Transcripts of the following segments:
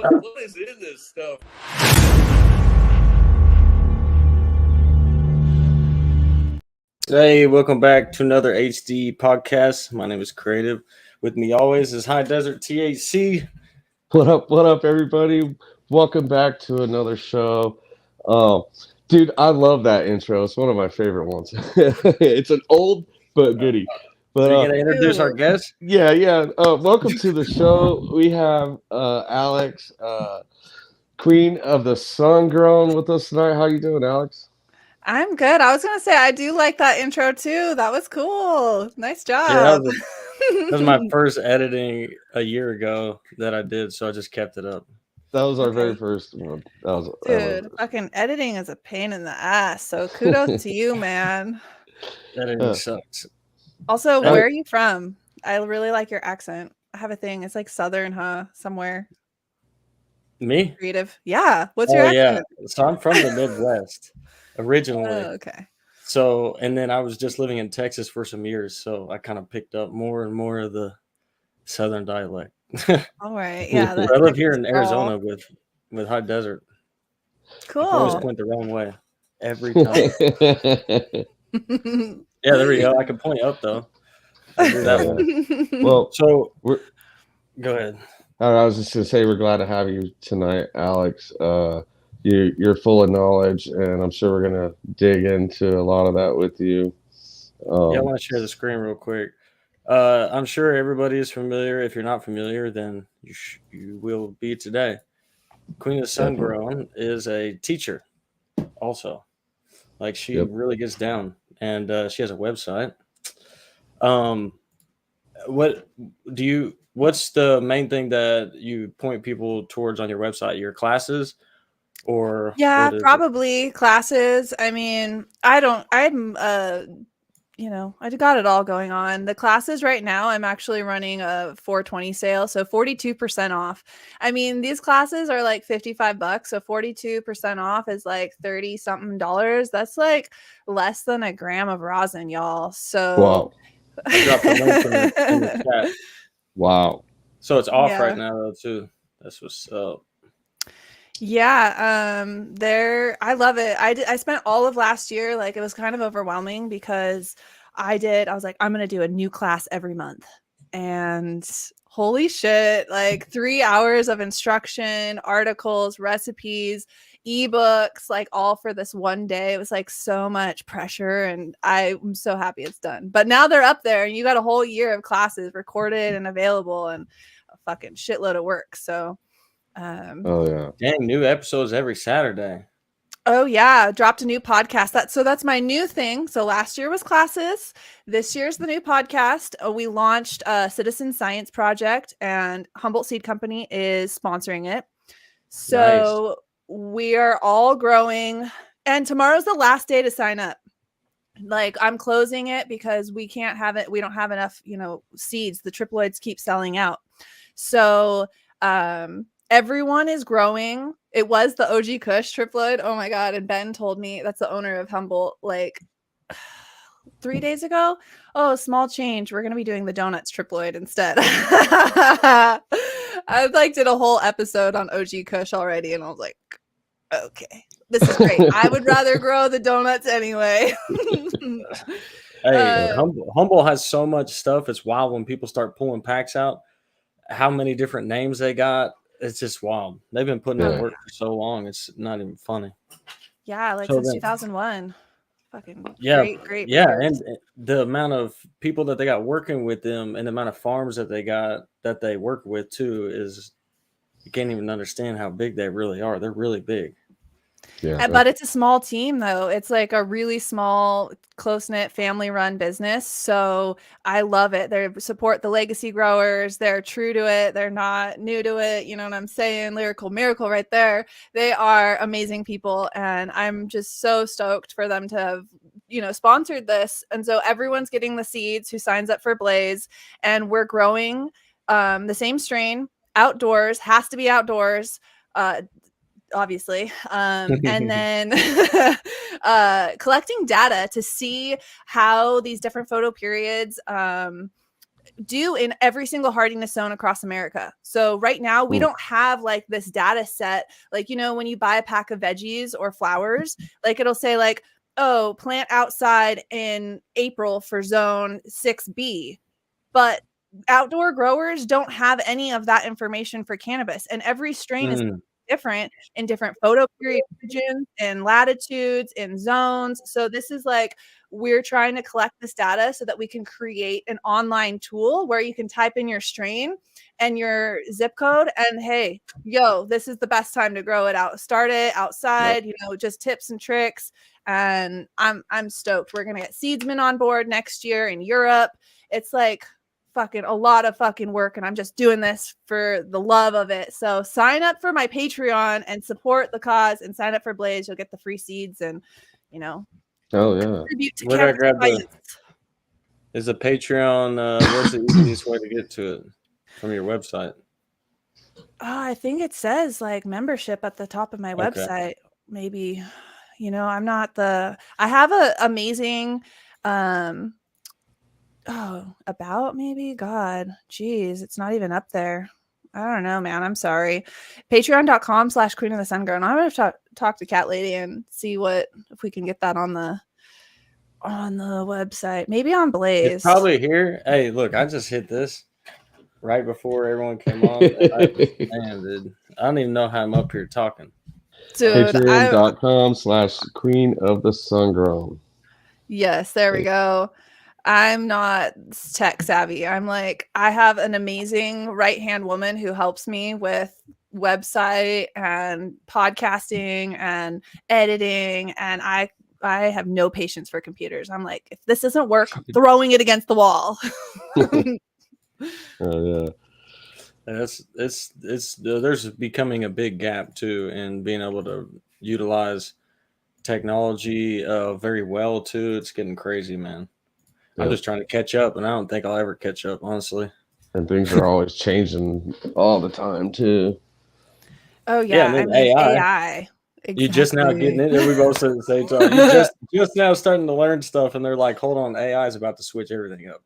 What is in this stuff? Hey, welcome back to another HD podcast. My name is Creative. With me always is High Desert THC. What up, everybody? Welcome back to another show. Dude, I love that intro. It's one of my favorite ones. It's an old but goodie. But Are you gonna introduce our guest? yeah. Welcome to the show. We have Alex, Queen of the Sun Grown, with us tonight. How you doing, Alex? I'm good. I was gonna say I do like that intro too. That was cool. Nice job. Yeah, that was my first editing a year ago that I did, so I just kept it up. That was our very first one. Dude, fucking editing is a pain in the ass. So kudos to you, man. Editing sucks. Also, where are you from? I really like your accent. I have a thing. It's like Southern, huh? Somewhere. Me? Creative. Yeah. What's your accent? Yeah. So I'm from the Midwest originally. Oh, okay. So, and then I was just living in Texas for some years, so I kind of picked up more and more of the Southern dialect. All right. Yeah. I live here in Arizona with High Desert. Cool. I always went the wrong way every time. Yeah, there we go. I can point up though. I'll do that one. Well, so go ahead. I was just gonna say we're glad to have you tonight, Alex. You're full of knowledge, and I'm sure we're gonna dig into a lot of that with you. Yeah, I want to share the screen real quick. I'm sure everybody is familiar. If you're not familiar, then you will be today. Queen of the Sun Grown is a teacher, also. Like she really gets down, and she has a website. What's the main thing that you point people towards on your website? Your classes? Or probably classes. I mean, I got it all going on. The classes right now, I'm actually running a 420 sale, so 42% off. I mean, these classes are like $55, so 42% off is like 30 something dollars. That's like less than a gram of rosin, y'all. So wow. I dropped the link in the chat. Wow. So it's off right now though too. That's what's up. Yeah, I love it. I spent all of last year, like it was kind of overwhelming because I was like, I'm gonna do a new class every month. And holy shit, like 3 hours of instruction, articles, recipes, ebooks, like all for this one day. It was like so much pressure, and I'm so happy it's done. But now they're up there, and you got a whole year of classes recorded and available, and a fucking shitload of work. So oh yeah, dang, new episodes every Saturday. Oh yeah, dropped a new podcast. That's my new thing. So last year was classes. This year's the new podcast. We launched a citizen science project, and Humboldt Seed Company is sponsoring it. So we are all growing, and tomorrow's the last day to sign up. Like I'm closing it because we can't have it. We don't have enough, seeds. The triploids keep selling out. So everyone is growing. It was the OG Kush triploid. Oh my God. And Ben told me, that's the owner of Humboldt, like 3 days ago. Oh, small change. We're going to be doing the donuts triploid instead. I did a whole episode on OG Kush already. And I was like, okay, this is great. I would rather grow the donuts anyway. Hey, Humboldt has so much stuff. It's wild when people start pulling packs out. How many different names they got. It's just wild. They've been putting in work for so long. It's not even funny. Yeah, like since 2001. Fucking great. Yeah, and the amount of people that they got working with them and the amount of farms that they got that they work with too is you can't even understand how big they really are. They're really big. Yeah, but it's a small team though. It's like a really small, close-knit, family-run business. So I love it. They support the legacy growers. They're true to it. They're not new to it. You know what I'm saying? Lyrical miracle right there. They are amazing people, and I'm just so stoked for them to have, sponsored this. And so everyone's getting the seeds who signs up for Blaze, and we're growing the same strain outdoors. Has to be outdoors. Obviously. And then collecting data to see how these different photo periods do in every single hardiness zone across America. So right now we don't have like this data set. Like, you know, when you buy a pack of veggies or flowers, like it'll say like, oh, plant outside in April for zone 6B. But outdoor growers don't have any of that information for cannabis. And every strain is different in different photoperiod regions and latitudes and zones. So this is like, we're trying to collect this data so that we can create an online tool where you can type in your strain and your zip code and hey, yo, this is the best time to grow it out. Start it outside, you know, just tips and tricks. And I'm stoked. We're gonna get seedsmen on board next year in Europe. It's like fucking a lot of fucking work, and I'm just doing this for the love of it. So sign up for my Patreon and support the cause, and sign up for Blaze. You'll get the free seeds, and you know. Oh yeah. Where did I grab is a Patreon? What's the easiest way to get to it from your website? I think it says like membership at the top of my website. Maybe, you know, I'm not the. I have a amazing. About maybe God, geez, it's not even up there. I don't know, man. I'm sorry. Patreon.com/Queen of the Sun Girl. And I'm gonna talk to Cat Lady and see if we can get that on the website. Maybe on Blaze. It's probably here. Hey, look, I just hit this right before everyone came on. Man, dude, I don't even know how I'm up here talking. Dude, Patreon.com/Queen of the Sun Girl. Yes, there we go. I'm not tech savvy. I'm like, I have an amazing right-hand woman who helps me with website and podcasting and editing. And I have no patience for computers. I'm like, if this doesn't work, I'm throwing it against the wall. Oh yeah. There's becoming a big gap too in being able to utilize technology very well too. It's getting crazy, man. I'm just trying to catch up, and I don't think I'll ever catch up, honestly. And things are always changing all the time, too. Oh, yeah. I mean, AI. Exactly. You just now getting it. We both said the same time. You just now starting to learn stuff, and they're like, hold on, AI is about to switch everything up.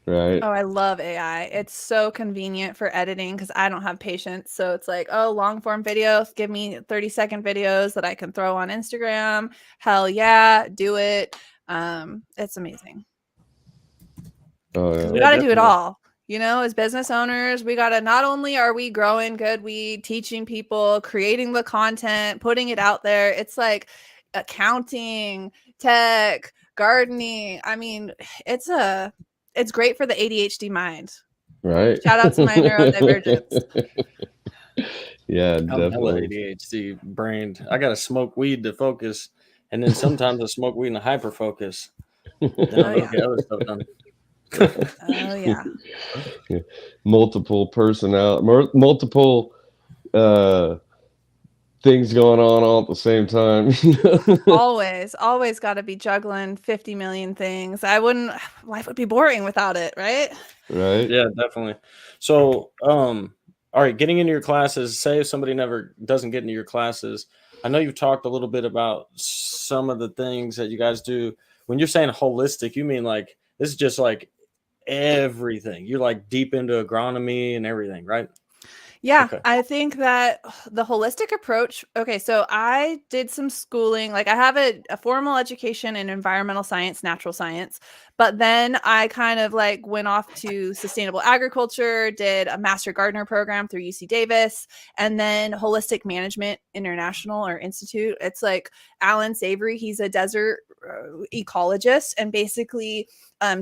Right. Oh, I love AI. It's so convenient for editing because I don't have patience. So it's like, oh, long form videos. Give me 30-second videos that I can throw on Instagram. Hell yeah, do it. It's amazing. Oh, yeah. We got to do it all, you know, as business owners. We got to, not only are we growing good weed, teaching people, creating the content, putting it out there. It's like accounting, tech, gardening. I mean, it's great for the ADHD mind. Right. Shout out to my neurodivergence. Yeah, I'm definitely. ADHD brained. I got to smoke weed to focus, and then sometimes I smoke weed and hyper focus. Then I'll get other stuff done. Oh yeah. Multiple things going on all at the same time. always got to be juggling 50 million things. Life would be boring without it, right? Right. Yeah, definitely. So, all right, getting into your classes, say if somebody never doesn't get into your classes, I know you've talked a little bit about some of the things that you guys do. When you're saying holistic, you mean like this is just like everything. You're like deep into agronomy and everything, right? Yeah, okay. I think that the holistic approach. Okay, so I did some schooling. Like I have a formal education in environmental science, natural science, but then I kind of like went off to sustainable agriculture, did a master gardener program through UC Davis, and then Holistic Management International or Institute. It's like Alan Savory. He's a desert ecologist and basically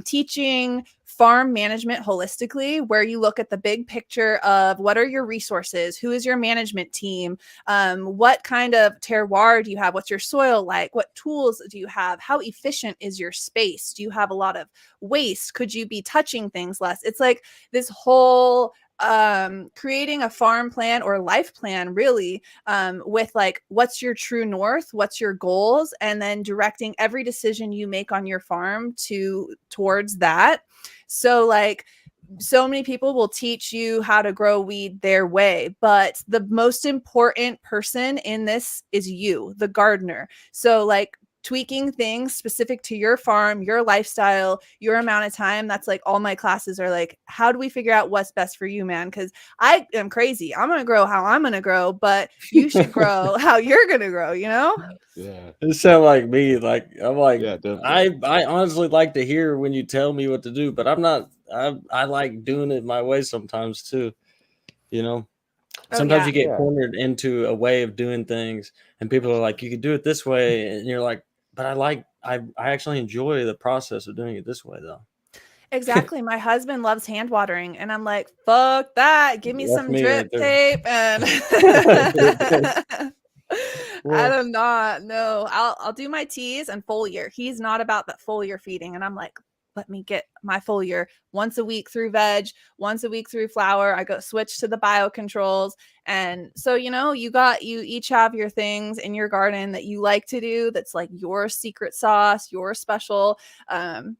teaching farm management holistically, where you look at the big picture of what are your resources, who is your management team, what kind of terroir do you have, what's your soil like, what tools do you have, how efficient is your space, do you have a lot of waste, could you be touching things less. It's like this whole creating a farm plan or life plan really with like what's your true north, what's your goals, and then directing every decision you make on your farm towards that. So like so many people will teach you how to grow weed their way, but the most important person in this is you, the gardener. So like tweaking things specific to your farm, your lifestyle, your amount of time. That's like all my classes are like, how do we figure out what's best for you, man? Because I am crazy. I'm going to grow how I'm going to grow, but you should grow how you're going to grow, you know? Yeah. It sound like me. Like I'm like, Yeah, definitely. I honestly like to hear when you tell me what to do, but I'm not. I like doing it my way sometimes too. You know, Oh, sometimes yeah. you get Yeah. cornered into a way of doing things, and people are like, you could do it this way, and you're like, but I actually enjoy the process of doing it this way, though. Exactly. My husband loves hand watering, and I'm like, fuck that. Give me That's some me right drip there. tape. And I Well, do not know. I'll do my teas and foliar. He's not about that foliar feeding. And I'm like, let me get my foliar once a week through veg, once a week through flour. I go switch to the biocontrols. And so, you know, you each have your things in your garden that you like to do. That's like your secret sauce, your special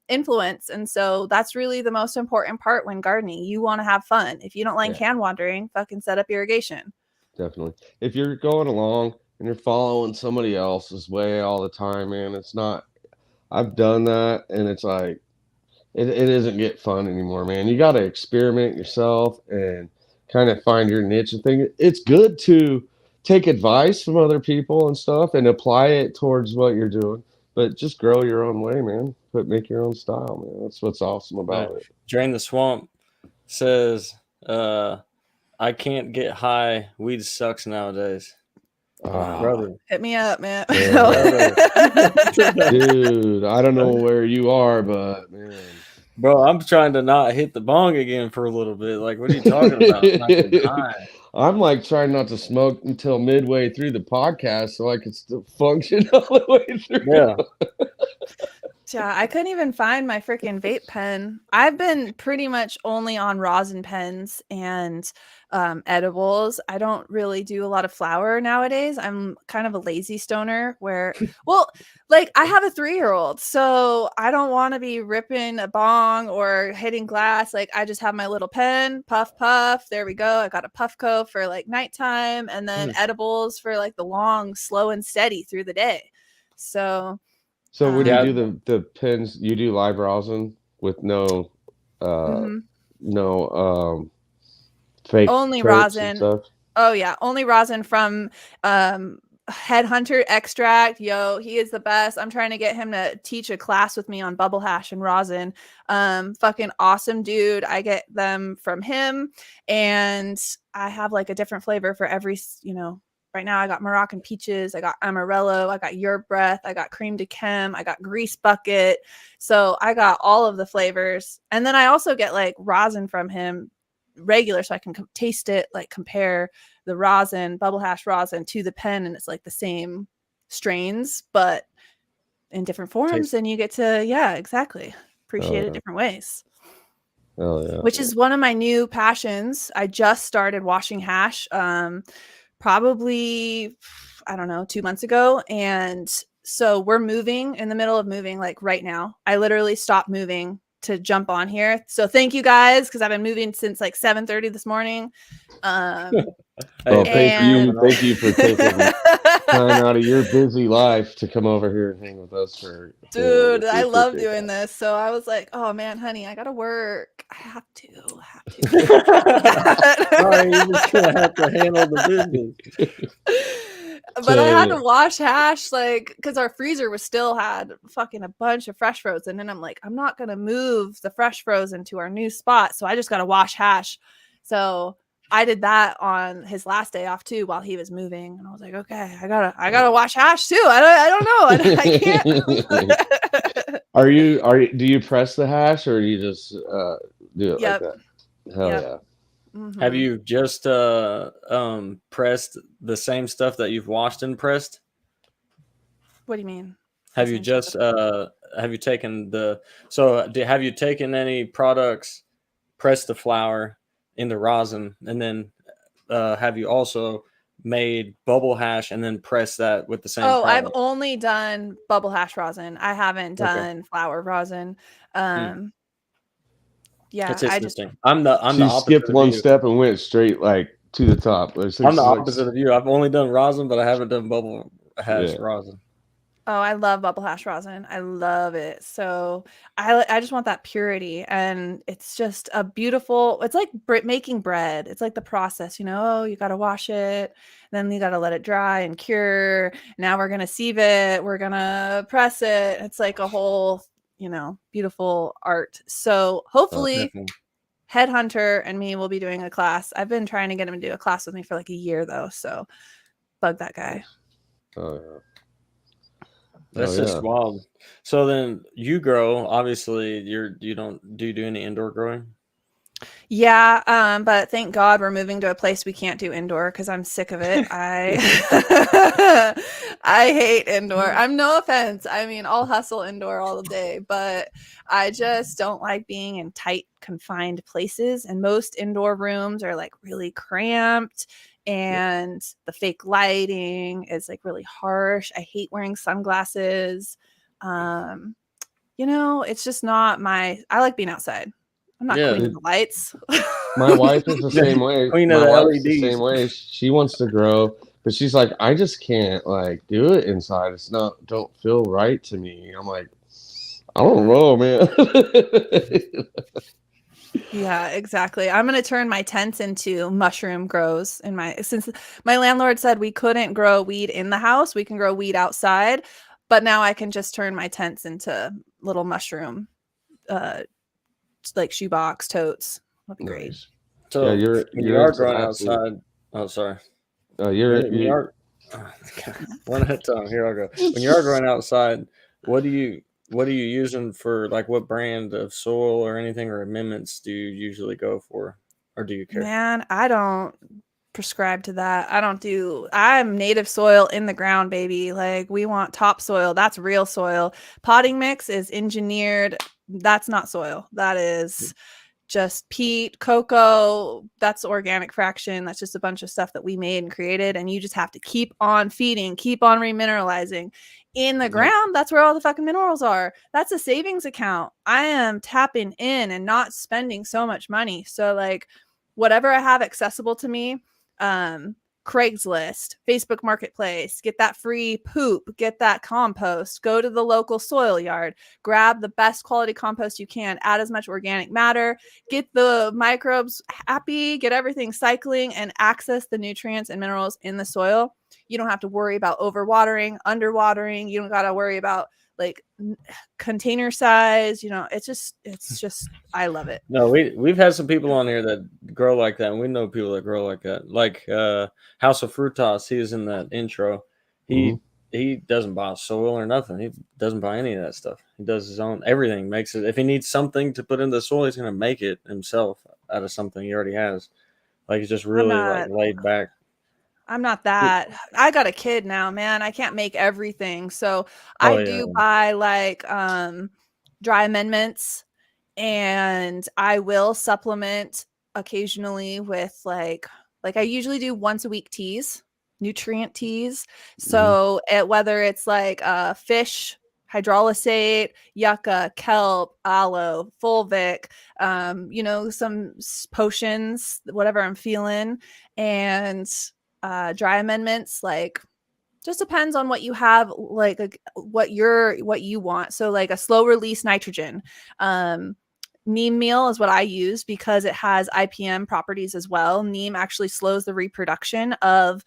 influence. And so that's really the most important part when gardening. You want to have fun. If you don't like hand wandering, fucking set up irrigation. Definitely. If you're going along and you're following somebody else's way all the time, man, it's not. I've done that, and it's like it doesn't get fun anymore, man. You got to experiment yourself and kind of find your niche and thing. It's good to take advice from other people and stuff and apply it towards what you're doing, but just grow your own way, man. But make your own style, man. That's what's awesome about it. Drain the Swamp says, I can't get high. Weed sucks nowadays. Brother. Hit me up, man. Dude, I don't know where you are, but man. Bro, I'm trying to not hit the bong again for a little bit. Like, what are you talking about? Not getting high. I'm like trying not to smoke until midway through the podcast so I can still function all the way through. Yeah. Yeah, I couldn't even find my freaking vape pen. I've been pretty much only on rosin pens and edibles. I don't really do a lot of flower nowadays. I'm kind of a lazy stoner where, well, like I have a 3-year-old, so I don't want to be ripping a bong or hitting glass. Like I just have my little pen, puff, puff. There we go. I got a Puffco for like nighttime and then edibles for like the long, slow and steady through the day. So when you do the pens, you do live rosin with no fake only terps rosin and stuff? Oh yeah, only rosin from Headhunter Extract. Yo, he is the best. I'm trying to get him to teach a class with me on bubble hash and rosin. Fucking awesome dude. I get them from him, and I have like a different flavor for every, you know. Right now I got Moroccan peaches, I got Amarillo, I got Your Breath, I got Cream de Chem, I got Grease Bucket. So I got all of the flavors. And then I also get like rosin from him regular so I can taste it, like compare the rosin, bubble hash rosin to the pen, and it's like the same strains but in different forms. And you get to exactly appreciate it different ways. Which is one of my new passions. I just started washing hash probably, I don't know, 2 months ago. And so we're moving, in the middle of moving, like right now. I literally stopped moving to jump on here. So thank you guys, because I've been moving since like 7:30 this morning. Thank you for taking time out of your busy life to come over here and hang with us for. Dude, I love doing this. So I was like, oh man, honey, I gotta work. I have to. Sorry, you're just gonna have to handle the business. But I had to wash hash, like, because our freezer still had fucking a bunch of fresh frozen, and I'm like, I'm not gonna move the fresh frozen to our new spot, so I just gotta wash hash. So I did that on his last day off too, while he was moving, and I was like, okay, I gotta wash hash too. I don't know, I can't. Do you press the hash, or do you just do it like that? Hell yeah. Mm-hmm. Have you just pressed the same stuff that you've washed and pressed? What do you mean? Have you just have you taken have you taken any products, pressed the flour into rosin, and then have you also made bubble hash and then pressed that with the same product? I've only done bubble hash rosin. I haven't done flour rosin. Yeah, it's interesting. I'm the opposite. Skipped one step and went straight like to the top. I'm the opposite of you. I've only done rosin, but I haven't done bubble hash rosin. Oh, I love bubble hash rosin. I love it. So I just want that purity, and it's just a beautiful. It's like making bread. It's like the process, you know. Oh, you got to wash it, then you got to let it dry and cure. Now we're gonna sieve it. We're gonna press it. It's like a whole, you know, beautiful art. So hopefully, Definitely. Headhunter and me will be doing a class. I've been trying to get him to do a class with me for like a year though. So bug that guy. Oh yeah. That's Oh just yeah. wild. So then you grow. Obviously, you don't do you do any indoor growing? Yeah, but thank God we're moving to a place we can't do indoor because I'm sick of it. I I hate indoor. I'm no offense. I mean, I'll hustle indoor all the day, but I just don't like being in tight, confined places. And most indoor rooms are like really cramped, and the fake lighting is like really harsh. I hate wearing sunglasses. Um, you know, it's just not my. I like being outside. I'm not Yeah, queen of the lights. My wife is the same way. queen of My the wife's the LEDs. same way. She wants to grow, but she's like, I just can't like do it inside. It's not don't feel right to me. I'm like, I don't know, man. Yeah, exactly. I'm going to turn my tents into mushroom grows in my since my landlord said we couldn't grow weed in the house, we can grow weed outside, but now I can just turn my tents into little mushroom uh like shoebox totes. That'll be great. Nice. Yeah, So when you you're are into growing that too. outside, oh sorry, You're when you you. are one at a time. Here I go. When you are growing outside, what do you using for like what brand of soil or anything or amendments do you usually go for, or do you care? Man, I don't prescribe to that. I'm native soil in the ground, baby. Like we want topsoil. That's real soil. Potting mix is engineered. That's not soil. That is just peat, cocoa. That's organic fraction. That's just a bunch of stuff that we made and created. And you just have to keep on feeding, keep on remineralizing. In the Yep. ground, that's where all the fucking minerals are. That's a savings account. I am tapping in and not spending so much money. So like whatever I have accessible to me, um, Craigslist, Facebook Marketplace, get that free poop, get that compost, go to the local soil yard, grab the best quality compost you can, add as much organic matter, get the microbes happy, get everything cycling, and access the nutrients and minerals in the soil. You don't have to worry about overwatering, underwatering. You don't got to worry about like container size. You know, it's just, I love it. No, we've had some people on here that grow like that, and we know people that grow like that. Like House of Frutas, he is in that intro. Mhm. He doesn't buy soil or nothing. He doesn't buy any of that stuff. He does his own everything. Makes it. If he needs something to put in the soil, he's gonna make it himself out of something he already has. Like he's just I'm really like not laid back. I'm not that. I got a kid now, man. I can't make everything. So I Oh yeah, do buy like dry amendments, and I will supplement occasionally with like I usually do once a week teas, nutrient teas. Mhm. So whether it's like fish hydrolysate, yucca, kelp, aloe, fulvic, you know, some potions, whatever I'm feeling, and dry amendments like just depends on what you have like what you want. So like a slow release nitrogen, neem meal is what I use because it has IPM properties as well. Neem actually slows the reproduction of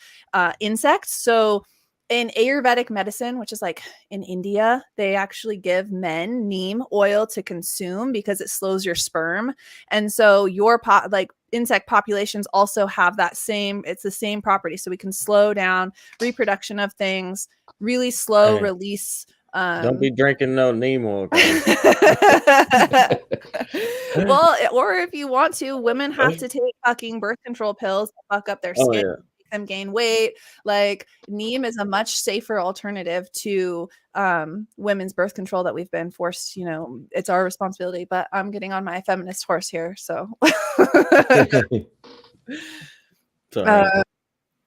insects. So in Ayurvedic medicine, which is like in India, they actually give men neem oil to consume because it slows your sperm. And so your like insect populations also have that same, it's the same property. So we can slow down reproduction of things, really slow hey, release. don't be drinking no neem oil, guys. Well, or if you want to, women have to take fucking birth control pills to fuck up their Oh skin, yeah, make them gain weight. Like neem is a much safer alternative to women's birth control that we've been forced, you know, it's our responsibility. But I'm getting on my feminist horse here. So uh, sorry.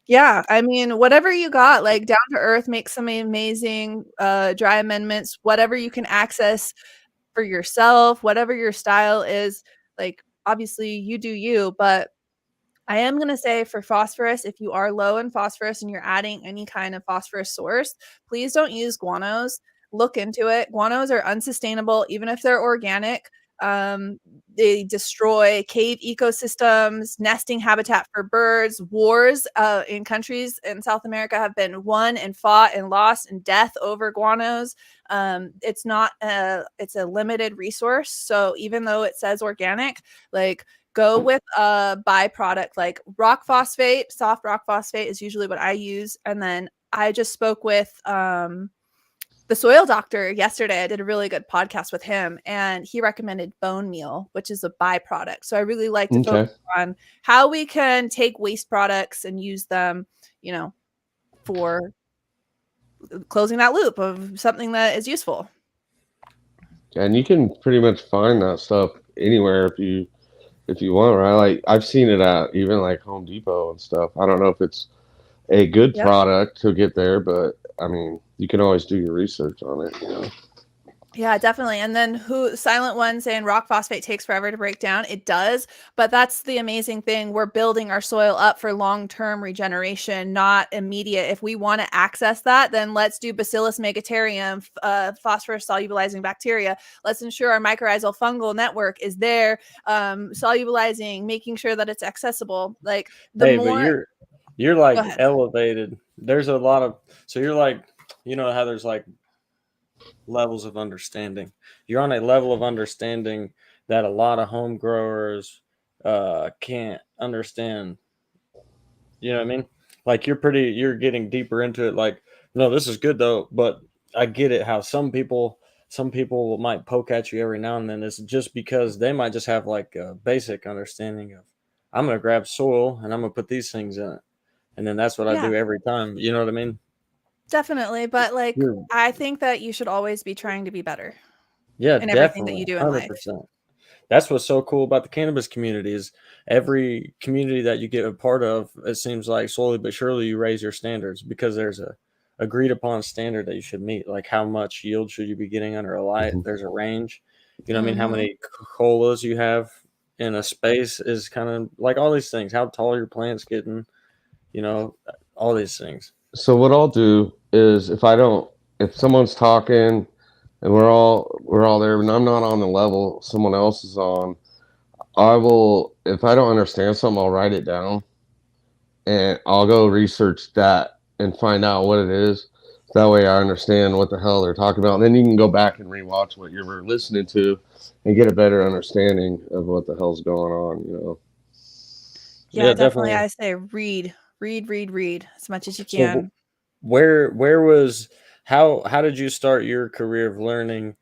yeah, I mean, whatever you got, like down to earth, make some amazing dry amendments, whatever you can access for yourself, whatever your style is. Like obviously you do you, but I am going to say for phosphorus, if you are low in phosphorus and you're adding any kind of phosphorus source, please don't use guanos. Look into it. Guanos are unsustainable, even if they're organic. They destroy cave ecosystems, nesting habitat for birds. Wars in countries in South America have been won and fought and lost and death over guanos. It's not it's a limited resource. So even though it says organic, like go with a byproduct like rock phosphate. Soft rock phosphate is usually what I use. And then I just spoke with the soil doctor yesterday. I did a really good podcast with him, and he recommended bone meal, which is a byproduct. So I really like to focus on how we can take waste products and use them, you know, for closing that loop of something that is useful. And you can pretty much find that stuff anywhere if you want, right? Like I've seen it at even like Home Depot and stuff. I don't know if it's a good product to get there, but I mean, you can always do your research on it, you know. Yeah, definitely. And then Silent One saying rock phosphate takes forever to break down. It does, but that's the amazing thing. We're building our soil up for long-term regeneration, not immediate. If we want to access that, then let's do Bacillus megaterium, phosphorus solubilizing bacteria. Let's ensure our mycorrhizal fungal network is there, solubilizing, making sure that it's accessible. Like the more. But you're like elevated. There's a lot of, so you're like, you know how there's like levels of understanding. You're on a level of understanding that a lot of home growers can't understand. You know what I mean? Like you're getting deeper into it. Like, no, this is good though, but I get it how some people might poke at you every now and then. It's just because they might just have like a basic understanding of, I'm going to grab soil and I'm going to put these things in it. And then that's what I do every time. You know what I mean? Definitely. But like, I think that you should always be trying to be better. Yeah, in everything that you do in 100%. Life. That's what's so cool about the cannabis community is every community that you get a part of, it seems like slowly but surely you raise your standards because there's a agreed upon standard that you should meet. Like how much yield should you be getting under a light? There's a range. You know what I mean? How many colas you have in a space is kind of like all these things. How tall your plant's getting, you know, all these things. So what I'll do is if someone's talking and we're all there and I'm not on the level someone else is on, I will, if I don't understand something, I'll write it down and I'll go research that and find out what it is. That way I understand what the hell they're talking about. And then you can go back and rewatch what you were listening to and get a better understanding of what the hell's going on, you know. Yeah, definitely. I say read as much as you can. So where was how did you start your career of learning,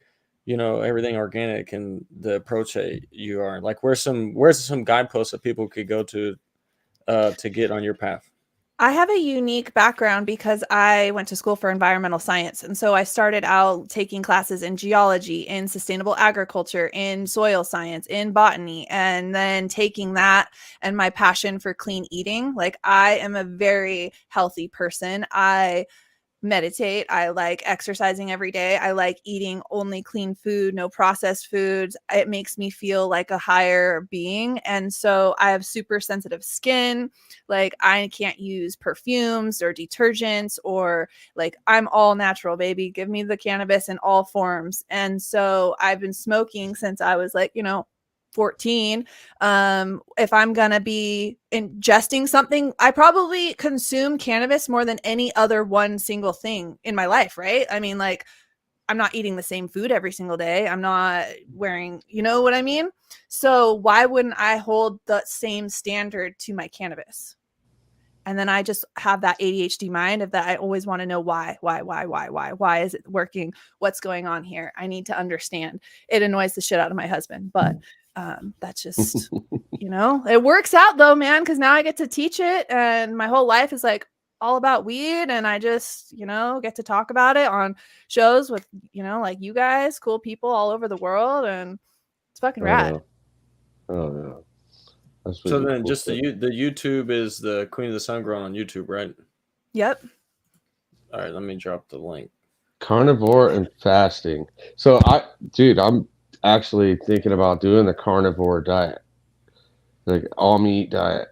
you know, everything organic and the approach that you are? Like where's some guideposts that people could go to get on your path? I have a unique background because I went to school for environmental science. And so I started out taking classes in geology, in sustainable agriculture, in soil science, in botany, and then taking that and my passion for clean eating. Like I am a very healthy person. I meditate. I like exercising every day. I like eating only clean food, no processed foods. It makes me feel like a higher being. And so I have super sensitive skin. Like I can't use perfumes or detergents or like I'm all natural, baby. Give me the cannabis in all forms. And so I've been smoking since I was like, 14. If I'm gonna be ingesting something, I probably consume cannabis more than any other one single thing in my life, right? I mean, like I'm not eating the same food every single day. I'm not wearing, you know what I mean? So why wouldn't I hold the same standard to my cannabis? And then I just have that ADHD mind of that I always want to know why is it working? What's going on here? I need to understand. It annoys the shit out of my husband, but that's just, it works out though, man, because now I get to teach it and my whole life is like all about weed and I just, get to talk about it on shows with, like you guys, cool people all over the world, and it's fucking rad. Oh, yeah. That's so then cool. Just the YouTube is the Queen of the Sun Grown on YouTube, right? Yep. All right, let me drop the link. Carnivore and fasting. So I'm actually thinking about doing the carnivore diet, like all meat diet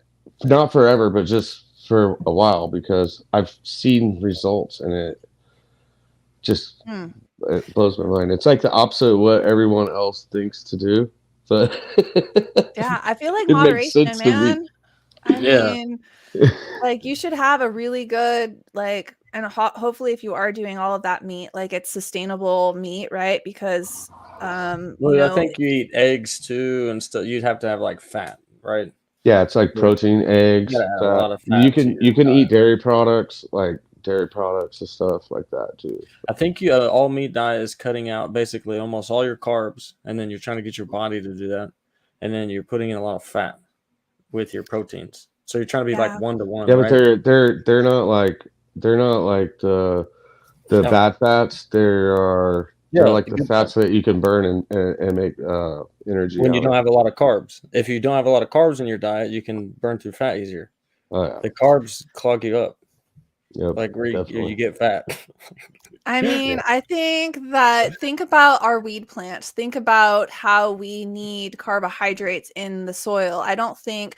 Not forever, but just for a while, because I've seen results, and it just Hmm. it blows my mind. It's like the opposite of what everyone else thinks to do, but Yeah, I feel like it makes moderation, sense to me. man. I Yeah. mean, like you should have a really good like, and hopefully if you are doing all of that meat, like it's sustainable meat, right? Because you Well, I know, think you eat eggs too, and stuff. You'd have to have like fat, right? Yeah, it's like Yeah. protein, You gotta eggs, add a fat. lot of You fat to can your you can eat diet. dairy products, like dairy products and stuff like that too. I think all meat diet is cutting out basically almost all your carbs, and then you're trying to get your body to do that, and then you're putting in a lot of fat with your proteins. So you're trying to be like yeah. 1-to-1, Yeah, but right? they're not like the No. bad fats. They're Yeah, like the the good fats fats. that you can burn and make energy When you out don't of. have a lot of carbs. If you don't have a lot of carbs in your diet, you can burn through fat easier. Oh yeah, The carbs clog you up, yep, like where definitely. you get fat. I Yeah, mean, I think about our weed plants. Think about how we need carbohydrates in the soil. I think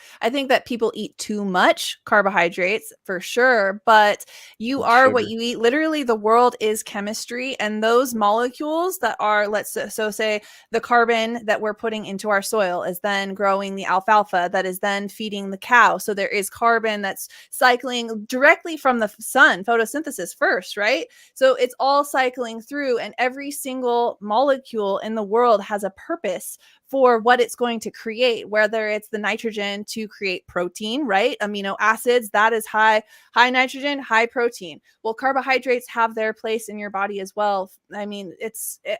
that people eat too much carbohydrates for sure, but you And are what sugar. you eat. Literally, the world is chemistry, and those molecules that are, so say the carbon that we're putting into our soil is then growing the alfalfa that is then feeding the cow. So there is carbon that's cycling directly from the sun, photosynthesis first, right? So it's all cycling through, and every single molecule in the world has a purpose for what it's going to create, whether it's the nitrogen to create protein, right? Amino acids, that is high nitrogen, high protein. Well, carbohydrates have their place in your body as well. I mean,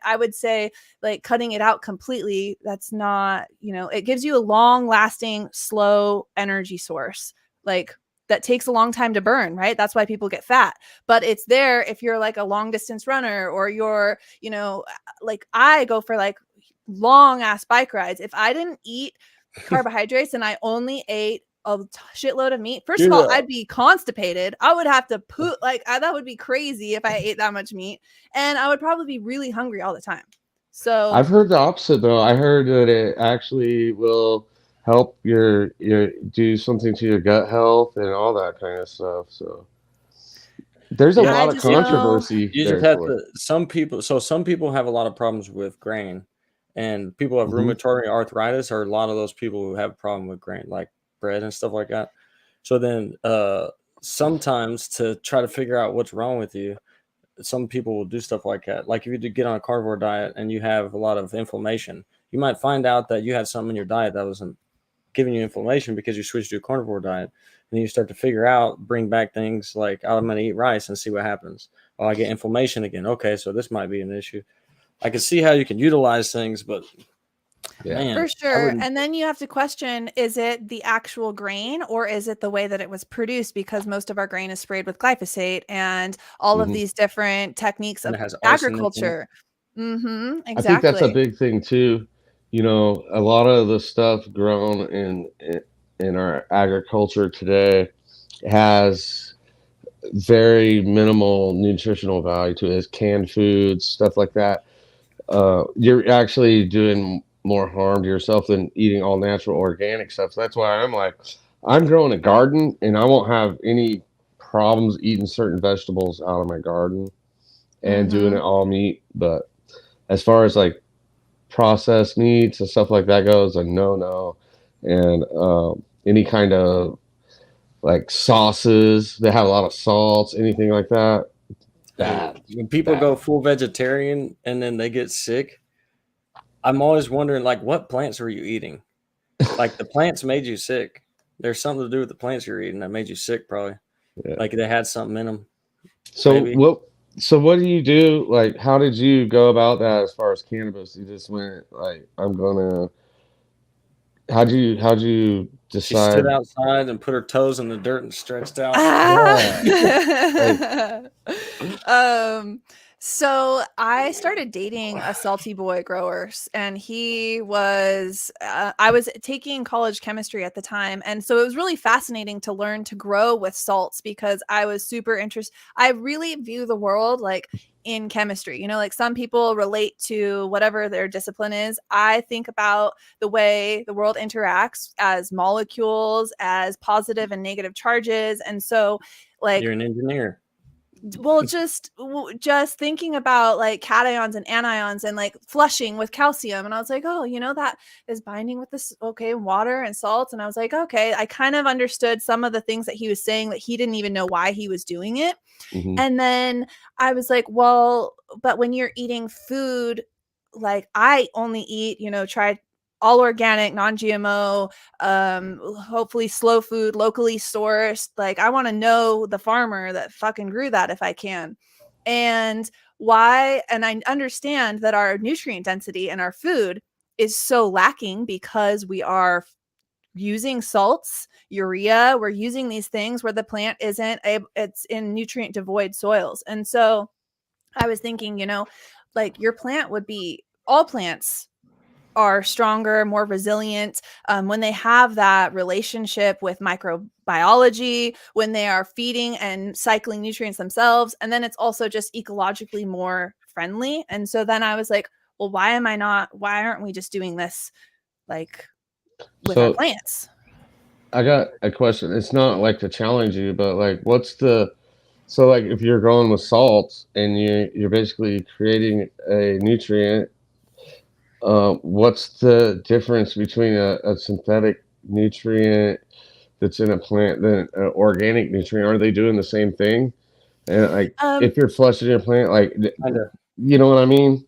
I would say like cutting it out completely, that's not, it gives you a long lasting, slow energy source. Like that takes a long time to burn, right? That's why people get fat. But it's there if you're like a long distance runner, or you're, like I go for like long ass bike rides. If I didn't eat carbohydrates and I only ate a shitload of meat, first of all, Yeah. I'd be constipated. I would have to poop. Like that would be crazy if I ate that much meat, and I would probably be really hungry all the time. So I've heard the opposite though. I heard that it actually will help your do something to your gut health and all that kind of stuff. So there's a Yeah. I lot of just know. controversy You just there have for it. to some people have a lot of problems with grain, and people have Hmm. rheumatoid arthritis, or a lot of those people who have a problem with grain, like bread and stuff like that. So then sometimes to try to figure out what's wrong with you, some people will do stuff like that. Like if you do get on a carnivore diet and you have a lot of inflammation, you might find out that you had something in your diet that wasn't giving you inflammation because you switched to a carnivore diet. And you start to figure out, bring back things like, oh, I'm going to eat rice and see what happens. Oh, I get inflammation again. Okay, so this might be an issue. I can see how you can utilize things, but Yeah. man, For I sure. wouldn't. And then you have to question, is it the actual grain or is it the way that it was produced? Because most of our grain is sprayed with glyphosate and all of Hmm. these different techniques And of it has arsenic in it. agriculture. Mm-hmm. I think that's a Exactly. big thing too. A lot of the stuff grown in our agriculture today has very minimal nutritional value to it. It's canned foods, stuff like that. You're actually doing more harm to yourself than eating all natural organic stuff. So that's why I'm like, I'm growing a garden and I won't have any problems eating certain vegetables out of my garden and doing Mm-hmm. it all meat. But as far as like processed meats and stuff like that goes, a no. And any kind of like sauces that have a lot of salts, anything like that, bad, When people bad. go full vegetarian and then they get sick, I'm always wondering, like, what plants were you eating? Like, the plants made you sick. There's something to do with the plants you're eating that made you sick, probably. Yeah. Like, they had something in them, So maybe. what? So what do you do? Like, how did you go about that as far as cannabis? You just went like, I'm gonna. How'd you She stood decide? outside and put her toes in the dirt and stretched out. Yeah, like, Ah! um, so I started dating a salty boy grower, and I was taking college chemistry at the time. And so it was really fascinating to learn to grow with salts because I was super interested. I really view the world like in chemistry. You know, like some people relate to whatever their discipline is. I think about the way the world interacts as molecules, as positive and negative charges. And so, like, You're an engineer. well, just thinking about like cations and anions and like flushing with calcium, and I was like, oh, you know, that is binding with this, okay, water and salts. And I was like, okay, I kind of understood some of the things that he was saying, that he didn't even know why he was doing it. Mhm. And then I was like, well, but when you're eating food, like I only eat, you know, try all organic, non-GMO, hopefully slow food, locally sourced. Like I want to know the farmer that fucking grew that if I can. And why, and I understand that our nutrient density in our food is so lacking because we are using salts, urea, we're using these things where the plant isn't able, it's in nutrient devoid soils. And so I was thinking, you know, like your plant would be, all plants are stronger, more resilient when they have that relationship with microbiology, when they are feeding and cycling nutrients themselves. And then it's also just ecologically more friendly. And so then I was like, well, why aren't we just doing this like with our So plants? I got a question. It's not like to challenge you, but like, so like if you're growing with salts and you're basically creating a nutrient, what's the difference between a synthetic nutrient that's in a plant than an organic nutrient? Are they doing the same thing? And like, Um, if you're flushing your plant, like, Kinda. you know what I mean?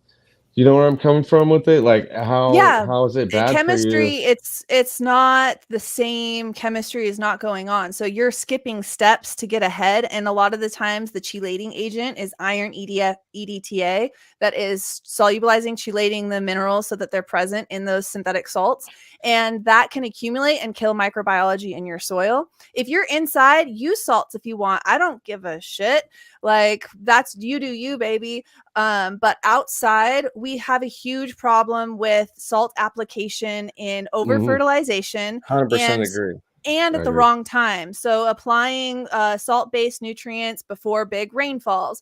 You know where I'm coming from with it? Like, yeah, how is it bad for you? chemistry, it's not the same. Chemistry is not going on, so you're skipping steps to get ahead. And a lot of the times the chelating agent is iron EDTA, that is solubilizing, chelating the minerals so that they're present in those synthetic salts, and that can accumulate and kill microbiology in your soil. If you're inside, use salts if you want, I don't give a shit. Like that's, you do you, baby. But outside, we have a huge problem with salt application in over Hmm. fertilization 100% and agree. at I the agree. wrong time. So applying salt-based nutrients before big rainfalls.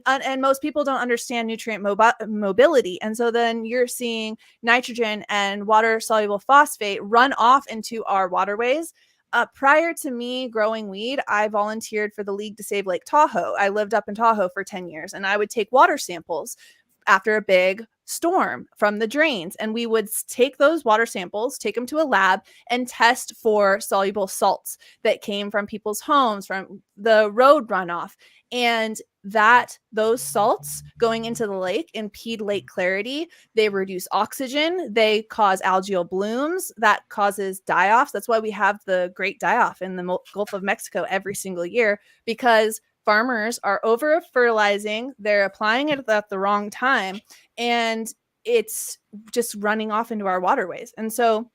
And most people don't understand nutrient mobility. And so then you're seeing nitrogen and water soluble phosphate run off into our waterways. Prior to me growing weed, I volunteered for the League to Save Lake Tahoe. I lived up in Tahoe for 10 years, and I would take water samples after a big storm from the drains. And we would take those water samples, take them to a lab, and test for soluble salts that came from people's homes, from the road runoff. And those salts going into the lake impede lake clarity. They reduce oxygen. They cause algal blooms. That causes die-offs. That's why we have the great die-off in the Gulf of Mexico every single year, because farmers are over fertilizing, they're applying it at the wrong time, and it's just running off into our waterways. And so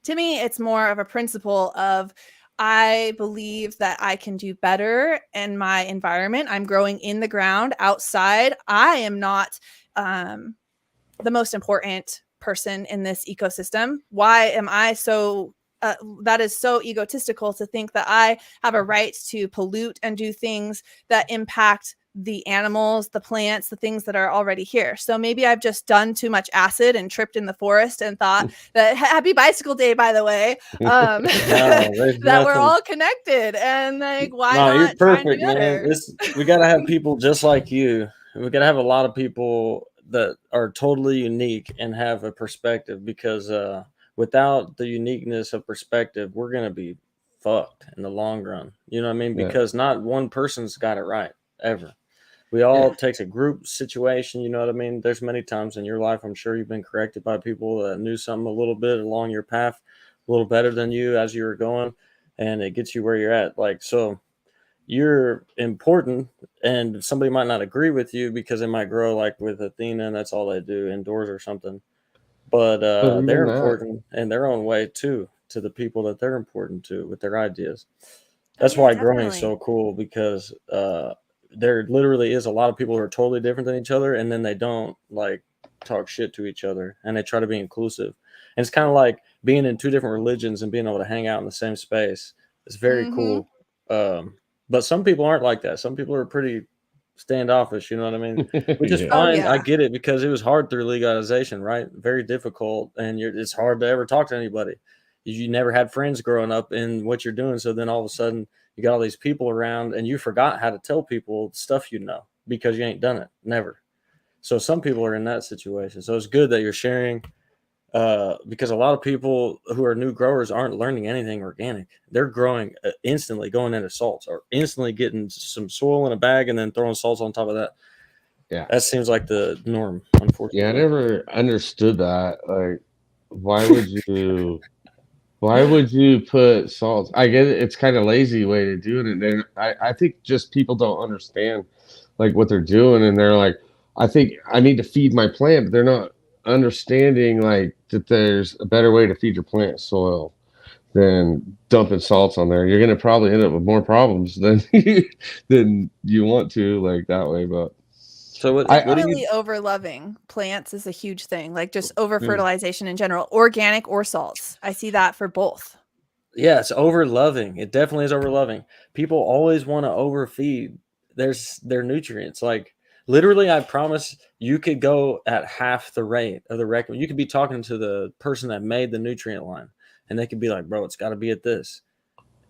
to me, it's more of a principle of, I believe that I can do better in my environment. I'm growing in the ground outside. I am not the most important person in this ecosystem. Why am I so that is so egotistical to think that I have a right to pollute and do things that impact the animals, the plants, the things that are already here. So maybe I've just done too much acid and tripped in the forest and thought that, happy bicycle day, by the way, No, there's that we're nothing. all connected, and like, why No, you're not try and do perfect, man. better? We got to have people just like you. We got to have a lot of people that are totally unique and have a perspective, because without the uniqueness of perspective, we're going to be fucked in the long run. You know what I mean? Yeah. Because not one person's got it right ever. We Yeah. all takes a group situation. You know what I mean? There's many times in your life, I'm sure you've been corrected by people that knew something a little bit along your path, a little better than you as you were going, and it gets you where you're at. Like, so you're important, and somebody might not agree with you because they might grow like with Athena and that's all they do indoors or something. But But they're even that, important in their own way too, to the people that they're important to with their ideas. Oh That's yeah, why growing is definitely. so cool, because there literally is a lot of people who are totally different than each other, and then they don't like talk shit to each other, and they try to be inclusive. And it's kind of like being in two different religions and being able to hang out in the same space. It's very Mm-hmm. cool. But some people aren't like that. Some people are pretty standoffish. You know what I mean? Which is Yeah. Oh fine. I yeah. get it because it was hard through legalization, right? Very difficult, and it's hard to ever talk to anybody. You never had friends growing up in what you're doing, so then all of a sudden you got all these people around, and you forgot how to tell people stuff you know because you ain't done it, never. So some people are in that situation. So it's good that you're sharing, because a lot of people who are new growers aren't learning anything organic. They're growing instantly, going into salts, or instantly getting some soil in a bag and then throwing salts on top of that. Yeah. That seems like the norm, Yeah, I unfortunately. never understood that. Like, why would you put salt? I get it, it's kind of lazy way to do it. And then I think just people don't understand like what they're doing, and they're like, I think I need to feed my plant, but they're not understanding like that there's a better way to feed your plant soil than dumping salts on there. You're gonna probably end up with more problems than than you want to, like that way. But So I, what do you? Definitely over loving plants is a huge thing. Like just over Mm. fertilization in general, organic or salts. I see that for both. Yeah, it's over loving. It definitely is over loving. People always want to overfeed their nutrients. Like literally, I promise you could go at half the rate of the recommend. You could be talking to the person that made the nutrient line, and they could be like, "Bro, it's got to be at this,"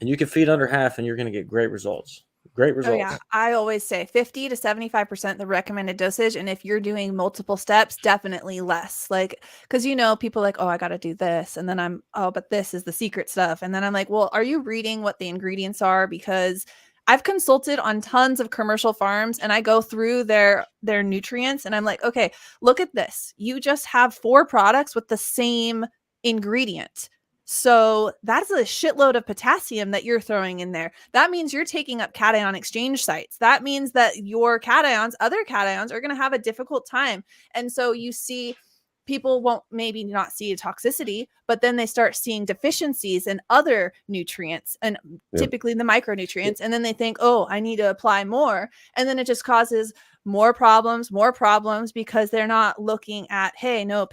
and you can feed under half, and you're going to get great results. Great Oh yeah, results. I always say 50 to 75% the recommended dosage, and if you're doing multiple steps, definitely less. Like, because people like, oh, I got to do this, and then but this is the secret stuff, and then I'm like, well, are you reading what the ingredients are? Because I've consulted on tons of commercial farms, and I go through their nutrients, and I'm like, okay, look at this. You just have 4 products with the same ingredient. So that's a shitload of potassium that you're throwing in there. That means you're taking up cation exchange sites. That means that your other cations are going to have a difficult time. And so you see people won't maybe not see a toxicity, but then they start seeing deficiencies in other nutrients and typically the micronutrients. And then they think, oh, I need to apply more. And then it just causes more problems because they're not looking at, hey, no,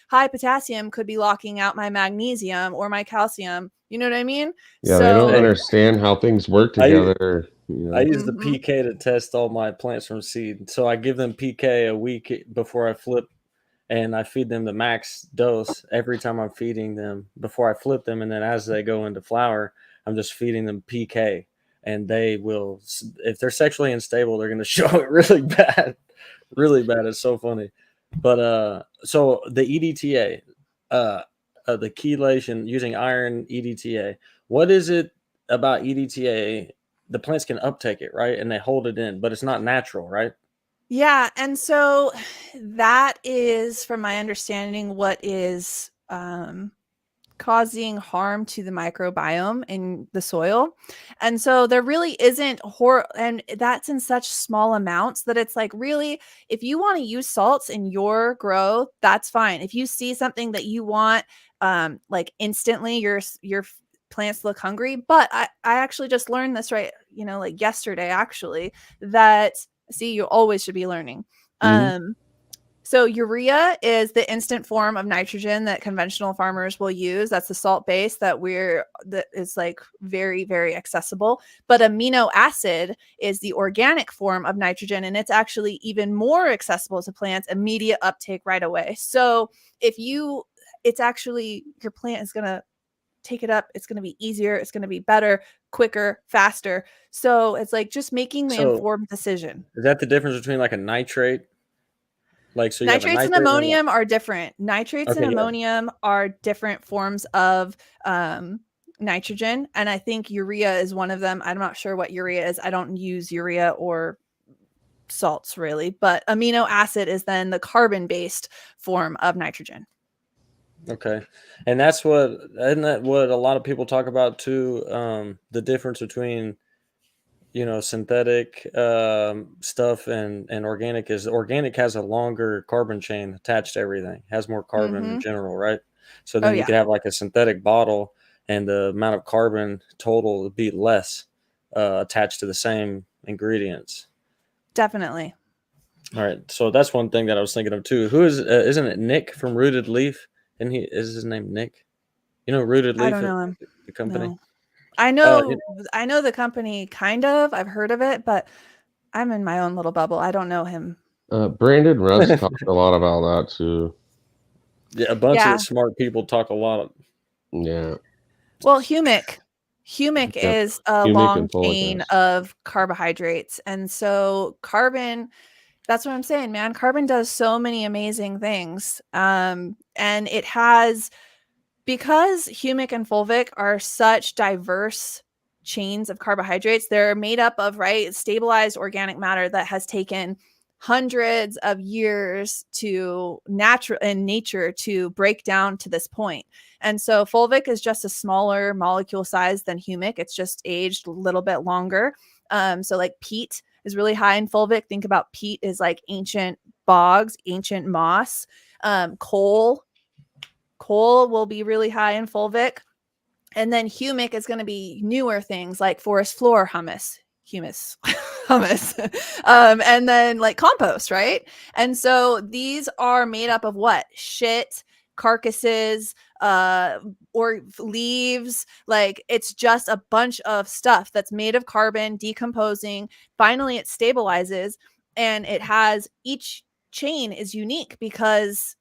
high potassium could be locking out my magnesium or my calcium. You know what I mean? yeah, they don't So, understand how things work I together. I use the PK to test all my plants from seed. So I give them PK a week before I flip, and I feed them the max dose every time I'm feeding them before I flip them. And then as they go into flower, I'm just feeding them PK. And they will, if they're sexually unstable, they're going to show it really bad. Really bad. It's so funny. But so the EDTA, the chelation using iron EDTA, what is it about EDTA? The plants can uptake it, right? And they hold it in, but it's not natural, right? yeah. And so that is, from my understanding, what is causing harm to the microbiome in the soil. And so there really isn't and that's in such small amounts that it's like, really, if you want to use salts in your growth, that's fine. If you see something that you want, like instantly your plants look hungry. But I actually just learned this like yesterday, actually, that see, you always should be learning. So urea is the instant form of nitrogen that conventional farmers will use. That's the salt base that is like very, very accessible. But amino acid is the organic form of nitrogen, and it's actually even more accessible to plants, immediate uptake right away. So it's actually, your plant is going to take it up. It's going to be easier. It's going to be better, quicker, faster. So it's like just making the So informed decision. is that the difference between like a nitrate? Like, so you have a Nitrates and nitrate and ammonium are different. Nitrates and okay, yeah. ammonium are different forms of nitrogen. And I think urea is one of them. I'm not sure what urea is. I don't use urea or salts really, but amino acid is then the carbon-based form of nitrogen. Okay. And isn't that what a lot of people talk about too? The difference between, synthetic stuff and organic is organic has a longer carbon chain attached to everything, has more carbon in general, right? So Oh then you yeah, could have like a synthetic bottle and the amount of carbon total would be less attached to the same ingredients. definitely. All right. So that's one thing that I was thinking of too. Who isn't it Nick from Rooted Leaf? And is his name Nick? Rooted I Leaf, don't know him. the company. No. I know the company kind of. I've heard of it, but I'm in my own little bubble. I don't know him. Brandon Russ talked a lot about that too. Yeah, a bunch of smart people talk a lot of. Yeah. Well, humic Yep. is a Humic long and folic chain acid. of carbohydrates. And so carbon, that's what I'm saying, man. Carbon does so many amazing things. And it has, because humic and fulvic are such diverse chains of carbohydrates, they're made up of, right, stabilized organic matter that has taken hundreds of years to nature to break down to this point. And so fulvic is just a smaller molecule size than humic. It's just aged a little bit longer. So like peat is really high in fulvic. Think about peat is like ancient bogs, ancient moss. Coal will be really high in fulvic. And then humic is going to be newer things like forest floor humus, and then like compost, right? And so these are made up of what? Shit, carcasses, or leaves. Like it's just a bunch of stuff that's made of carbon, decomposing. Finally, it stabilizes, and it has, each chain is unique because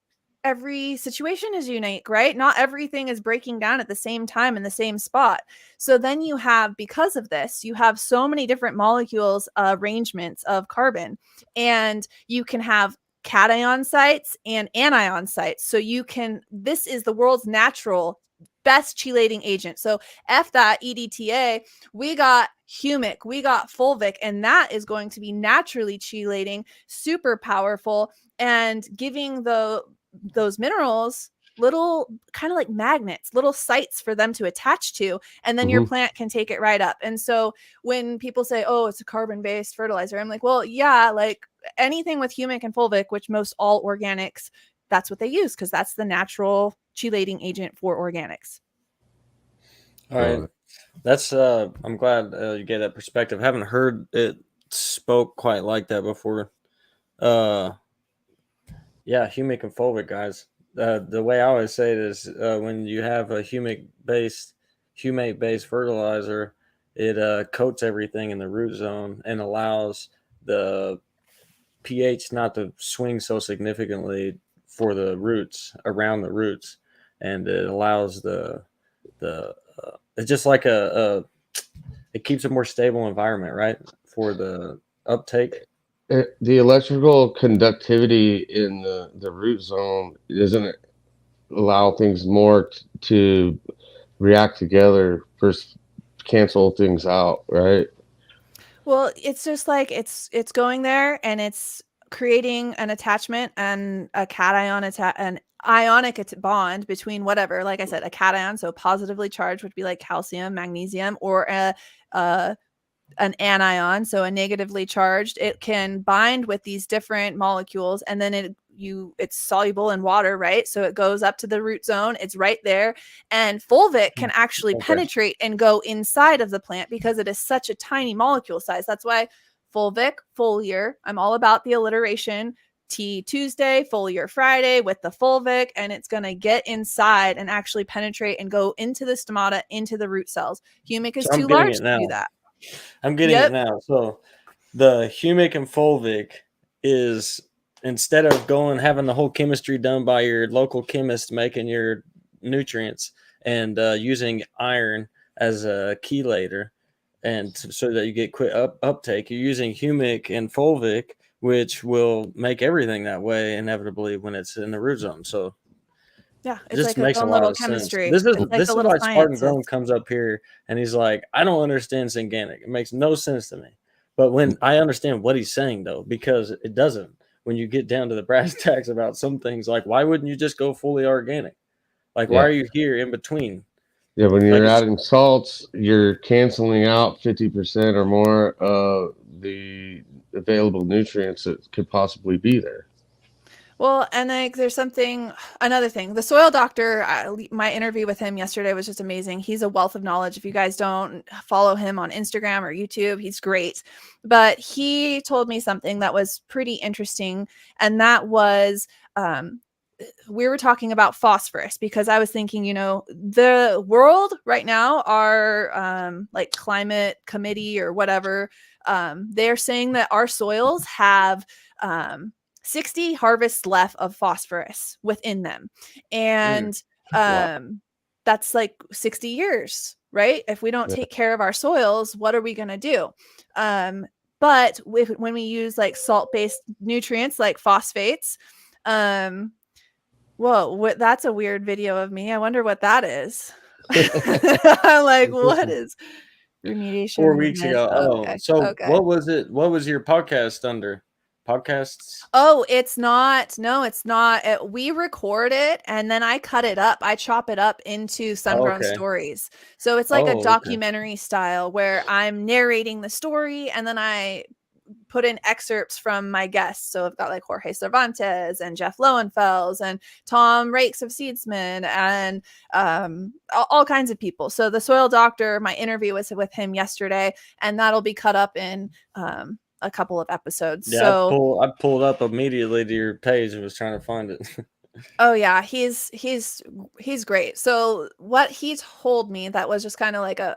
every situation is unique, right? Not everything is breaking down at the same time in the same spot. So then you have, because of this, you have so many different molecules, arrangements of carbon, and you can have cation sites and anion sites. So you can, this is the world's natural best chelating agent. So F that EDTA, we got humic, we got fulvic, and that is going to be naturally chelating, super powerful, and giving those minerals little kind of like magnets, little sites for them to attach to, and then your plant can take it right up. And so when people say, oh, it's a carbon-based fertilizer, I'm like, well, yeah, like anything with humic and fulvic, which most all organics, that's what they use, because that's the natural chelating agent for organics. All right. That's I'm glad you get that perspective. Haven't heard it spoke quite like that before. Yeah, humic and fulvic, guys. The way I always say it is, when you have a humate-based fertilizer, it coats everything in the root zone and allows the pH not to swing so significantly for the roots, around the roots, and it allows the it's just like it keeps a more stable environment, right, for the uptake. The electrical conductivity in the root zone doesn't allow things more to react together versus cancel things out, right? Well, it's just like it's going there, and it's creating an attachment and a cation an ionic bond between whatever, like I said, a cation, so positively charged would be like calcium, magnesium, or an anion, so a negatively charged. It can bind with these different molecules, and then it's soluble in water, right? So it goes up to the root zone. It's right there, and fulvic can actually penetrate and go inside of the plant because it is such a tiny molecule size. That's why fulvic, foliar. I'm all about the alliteration. T Tuesday, foliar Friday with the fulvic, and it's going to get inside and actually penetrate and go into the stomata, into the root cells. Humic is too large to do that. I'm getting it now. So the humic and fulvic is, instead of having the whole chemistry done by your local chemist making your nutrients and using iron as a chelator, and so that you get quick uptake, you're using humic and fulvic, which will make everything that way inevitably when it's in the root zone. So yeah, it just makes a lot of chemistry. This is why Spartan Grown comes up here and he's like, I don't understand Synganic. It makes no sense to me. But when I understand what he's saying, though, because it doesn't, when you get down to the brass tacks about some things, like why wouldn't you just go fully organic? Like, why are you here in between? Yeah, when you're adding salts, you're canceling out 50% or more of the available nutrients that could possibly be there. Well, and like there's another thing. The soil doctor, my interview with him yesterday was just amazing. He's a wealth of knowledge. If you guys don't follow him on Instagram or YouTube, he's great. But he told me something that was pretty interesting, and that was we were talking about phosphorus, because I was thinking, the world right now, our like climate committee or whatever, they're saying that our soils have 60 harvests left of phosphorus within them. And that's like 60 years, right? If we don't take care of our soils, what are we going to do? But when we use like salt-based nutrients like phosphates, whoa, that's a weird video of me. I wonder what that is. I'm like, what is remediation? 4 weeks ago. Okay. What was it? What was your podcast under? Podcasts? Oh, it's not. No, it's not. We record it and then I cut it up. I chop it up into Sungrown Stories. So it's like a documentary style where I'm narrating the story and then I put in excerpts from my guests. So I've got like Jorge Cervantes and Jeff Lowenfels and Tom Rakes of Seedsman and all kinds of people. So the soil doctor, my interview was with him yesterday, and that'll be cut up in a couple of episodes. Yeah, so I pulled up immediately to your page and was trying to find it. Oh yeah, he's great. So what he told me that was just kind of like a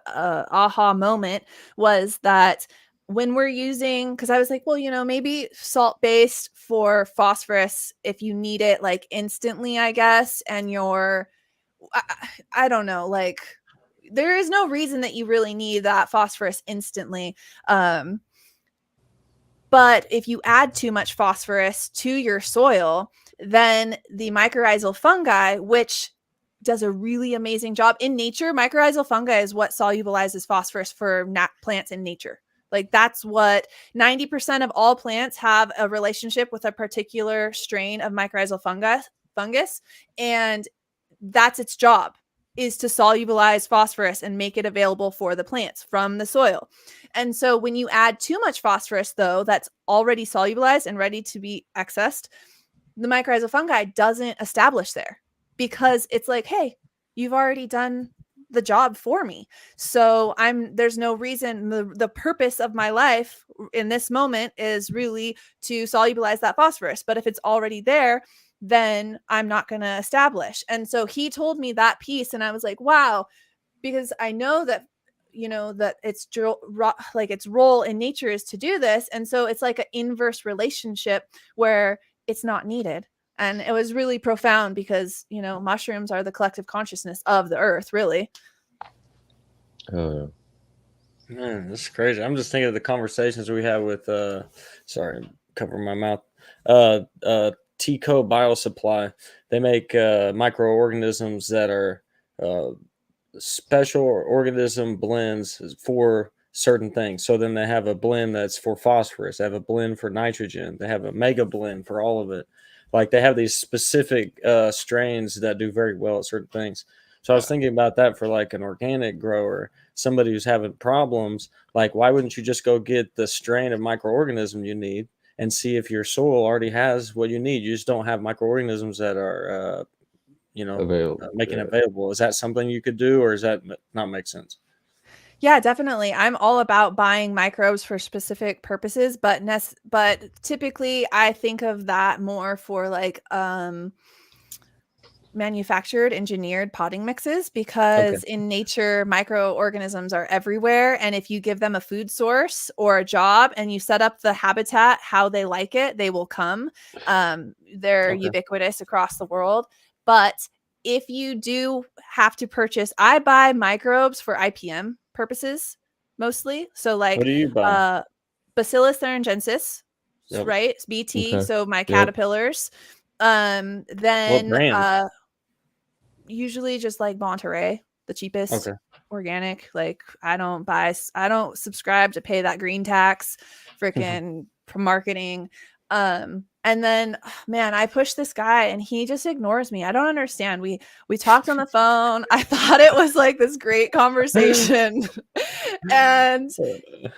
aha moment was that when we're using, because I was like, well, maybe salt-based for phosphorus if you need it like instantly, I guess, and I don't know, like there is no reason that you really need that phosphorus instantly. But if you add too much phosphorus to your soil, then the mycorrhizal fungi, which does a really amazing job in nature, mycorrhizal fungi is what solubilizes phosphorus for plants in nature. Like that's what 90% of all plants have a relationship with a particular strain of mycorrhizal fungus. And that's its job, is to solubilize phosphorus and make it available for the plants from the soil. And so when you add too much phosphorus, though, that's already solubilized and ready to be accessed, the mycorrhizal fungi doesn't establish there because it's like, hey, you've already done the job for me. So there's no reason. The purpose of my life in this moment is really to solubilize that phosphorus. But if it's already there, then I'm not going to establish. And so he told me that piece and I was like, wow, because I know that, that it's like its role in nature is to do this. And so it's like an inverse relationship where it's not needed. And it was really profound because, mushrooms are the collective consciousness of the earth, really. Man, that's crazy. I'm just thinking of the conversations we have with, sorry, covering my mouth, Tico Biosupply. They make microorganisms that are special organism blends for certain things. So then they have a blend that's for phosphorus. They have a blend for nitrogen. They have a mega blend for all of it. Like they have these specific strains that do very well at certain things. So I was thinking about that for like an organic grower, somebody who's having problems. Like, why wouldn't you just go get the strain of microorganism you need and see if your soil already has what you need? You just don't have microorganisms that are, making available. Is that something you could do, or does that not make sense? Yeah, definitely. I'm all about buying microbes for specific purposes, but typically I think of that more for like manufactured, engineered potting mixes, because in nature, microorganisms are everywhere. And if you give them a food source or a job and you set up the habitat how they like it, they will come. They're ubiquitous across the world. But if you do have to purchase, I buy microbes for IPM purposes mostly. So like what do you buy? Bacillus thuringiensis, right? It's BT. So my caterpillars. Then what brand? Usually just like Monterey, the cheapest organic. Like I don't subscribe to pay that green tax freaking marketing. And then, man, I pushed this guy and he just ignores me. I don't understand. We talked on the phone. I thought it was like this great conversation. And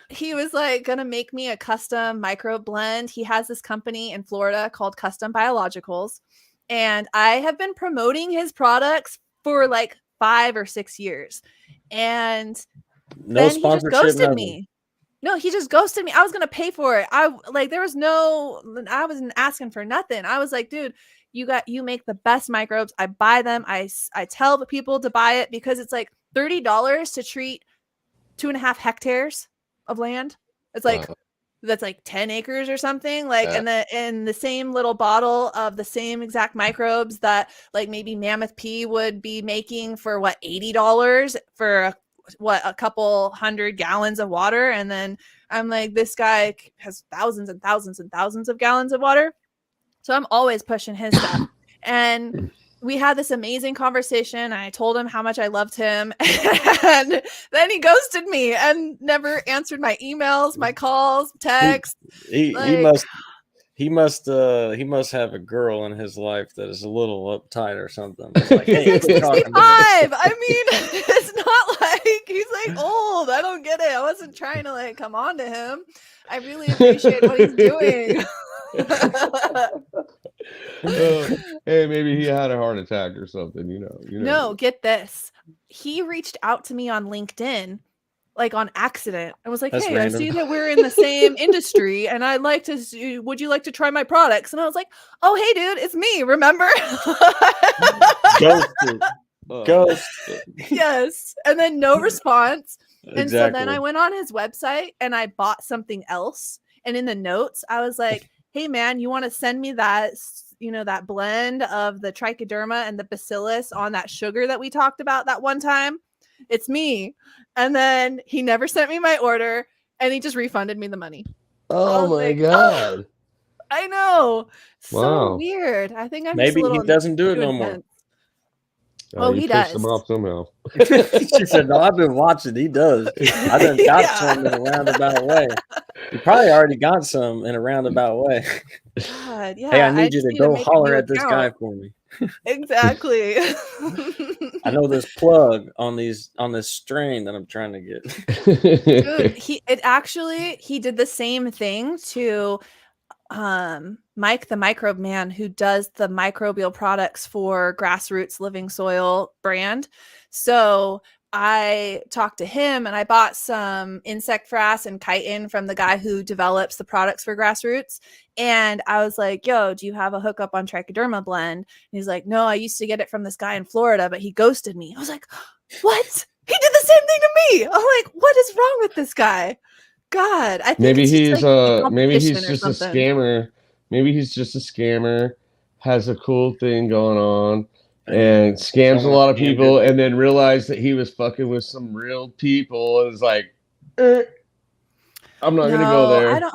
he was like going to make me a custom microbe blend. He has this company in Florida called Custom Biologicals. And I have been promoting his products for like 5 or 6 years. And no then he just ghosted nothing. me. No, he just ghosted me. I was going to pay for it. I wasn't asking for nothing. I was like, dude, you make the best microbes. I buy them. I tell the people to buy it, because it's like $30 to treat 2.5 hectares of land. $30 to treat 2.5 hectares of land. It's like that's like 10 acres or something, like, Yeah. and then in the same little bottle of the same exact microbes that like maybe Mammoth P would be making for what, $80 for a couple 100 gallons of water. And then I'm like, this guy has thousands and thousands and thousands of gallons of water, so I'm always pushing his stuff. And we had this amazing conversation. I told him how much I loved him. And then he ghosted me and never answered my emails, my calls, texts. He Like, he must have a girl in his life that is a little uptight or something. It's like, hey, he's like quit talking 65. to me. I mean, it's not like he's like old. I don't get it. I wasn't trying to like come on to him. I really appreciate what he's doing. Hey, maybe he had a heart attack or something, you know. No, get this. He reached out to me on LinkedIn, like on accident. I was like, That's hey, random. I see that we're in the same industry and I'd like to, would you like to try my products? And I was like, oh, hey, dude, it's me. Remember? Ghosted. Ghosted. Yes. And then no response. And so then Exactly. I went on his website and I bought something else. And in the notes, I was like, hey, man, you want to send me that, you know, that blend of the trichoderma and the bacillus on that sugar that we talked about that one time? It's me. And then he never sent me my order and he just refunded me the money. Oh my like, God. oh, I know. So Wow. weirve. I think I'm Maybe just a little he doesn't do it too no more. intense. Oh, you he pissed does. him off somehow. She said, no, I've been watching. He does. I done got some in a roundabout way. You probably already got some in a roundabout way. God, yeah. Hey, I need you just to go make a holler new at this guy account. for me. Exactly. I know this plug on this strain that I'm trying to get. Dude, he did the same thing to Mike the Microbe Man, who does the microbial products for Grassroots Living Soil brand. So I talked to him and I bought some insect frass and chitin from the guy who develops the products for Grassroots. And I was like, yo, do you have a hookup on trichoderma blend? And he's like, no, I used to get it from this guy in Florida, but he ghosted me. I was like, what? He did the same thing to me. I'm like, what is wrong with this guy? God, I think Maybe it's just he's like maybe he's competition or just a something. scammer. Maybe he's just a scammer, has a cool thing going on, and scams a lot of people, and then realized that he was fucking with some real people and was like, I'm not gonna go there. I don't,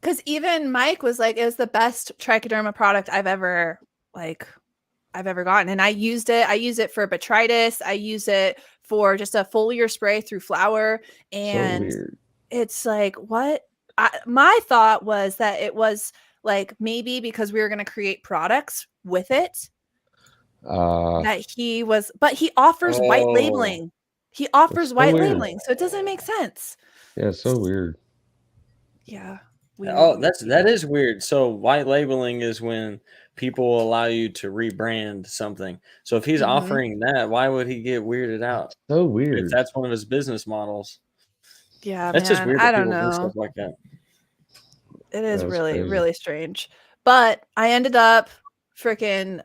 because even Mike was like, it was the best trichoderma product I've ever gotten. And I used it. I use it for botrytis. I use it for just a foliar spray through flower. And So weird. it's like, what? My thought was that it was like maybe because we were going to create products with it that he was, but he offers white labeling. He offers white labeling. So it doesn't make sense. Yeah, it's so weird. Yeah. That is weird. So white labeling is when people will allow you to rebrand something. So if he's offering that, why would he get weirded out? So weird. If that's one of his business models. Yeah, that's just weird. I That don't people do know. stuff like that. It is really, really strange. But I ended up freaking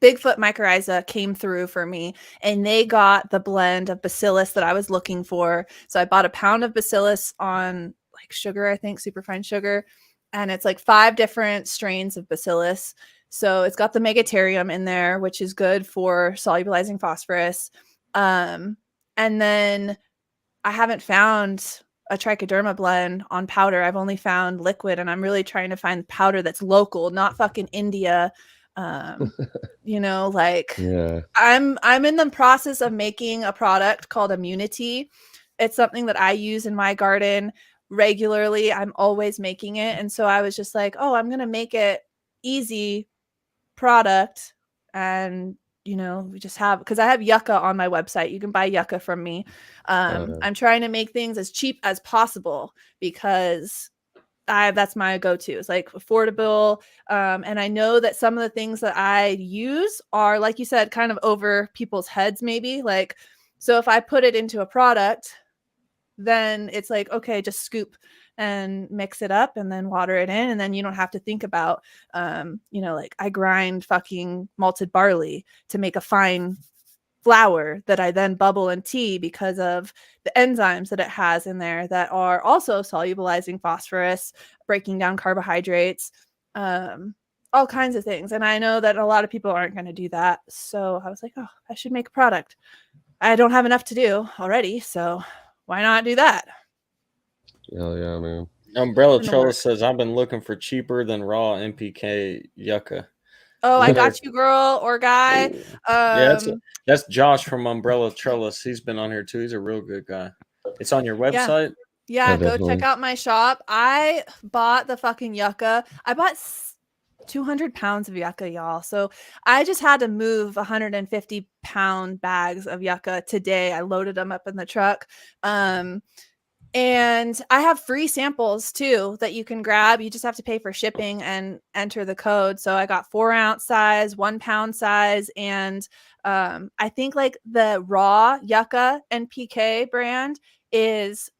Bigfoot mycorrhizae came through for me, and they got the blend of bacillus that I was looking for. So I bought a pound of bacillus on like sugar, I think, superfine sugar, and it's like 5 different strains of bacillus. So it's got the megatherium in there, which is good for solubilizing phosphorus. And then I haven't found a trichoderma blend on powder. I've only found liquid, and I'm really trying to find powder that's local, not fucking India. You know, like I'm in the process of making a product called Immunity. It's something that I use in my garden regularly. I'm always making it. And so I was just like, oh, I'm going to make it easy product. And, you know, we just have, because I have yucca on my website. You can buy yucca from me. I'm trying to make things as cheap as possible because that's my go-to. It's like affordable. And I know that some of the things that I use are, like you said, kind of over people's heads, maybe. Like, so if I put it into a product, then it's like, okay, just scoop and mix it up and then water it in. And then you don't have to think about, you know, like I grind fucking malted barley to make a fine flour that I then bubble in tea because of the enzymes that it has in there that are also solubilizing phosphorus, breaking down carbohydrates, all kinds of things. And I know that a lot of people aren't going to do that. So I was like, oh, I should make a product. I don't have enough to do already, so why not do that? Hell yeah, man. Umbrella In the Trellis works. says, I've been looking for cheaper than raw NPK yucca. Oh, I Wonder got you, girl or guy. Yeah, that's Josh from Umbrella Trellis. He's been on here too. He's a real good guy. It's on your website. Yeah, go definitely. check out my shop. I bought the fucking yucca. I bought 200 pounds of yucca, y'all. So I just had to move 150-pound bags of yucca today. I loaded them up in the truck. And I have free samples too that you can grab. You just have to pay for shipping and enter the code. So I got 4-ounce size, 1 pound size, and I think like the raw yucca NPK brand is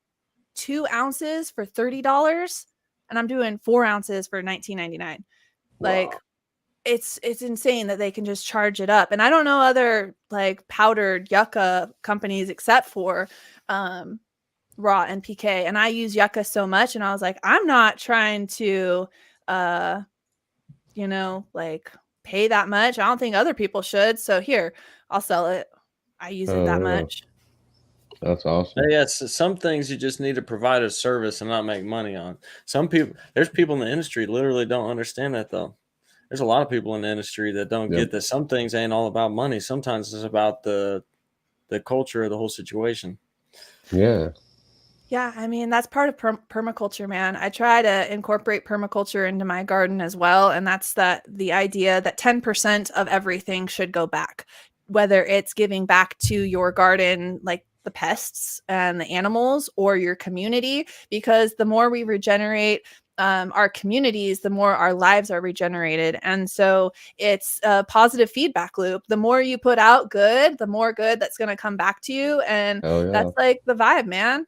2 ounces for $30, and I'm doing 4 ounces for $19.99. Like, Wow. it's insane that they can just charge it up. And I don't know other like powdered yucca companies except for raw NPK. And I use yucca so much, and I was like, I'm not trying to like pay that much. I don't think other people should. So here, I'll sell it. I use it that much. That's awesome. Yeah, some things you just need to provide a service and not make money on. There's people in the industry literally don't understand that though. There's a lot of people in the industry that don't get that some things ain't all about money. Sometimes it's about the culture of the whole situation. Yeah. Yeah, I mean, that's part of permaculture, man. I try to incorporate permaculture into my garden as well. And that's the idea that 10% of everything should go back, whether it's giving back to your garden, like the pests and the animals, or your community, because the more we regenerate our communities, the more our lives are regenerated. And so it's a positive feedback loop. The more you put out good, the more good that's going to come back to you. And that's like the vibe, man.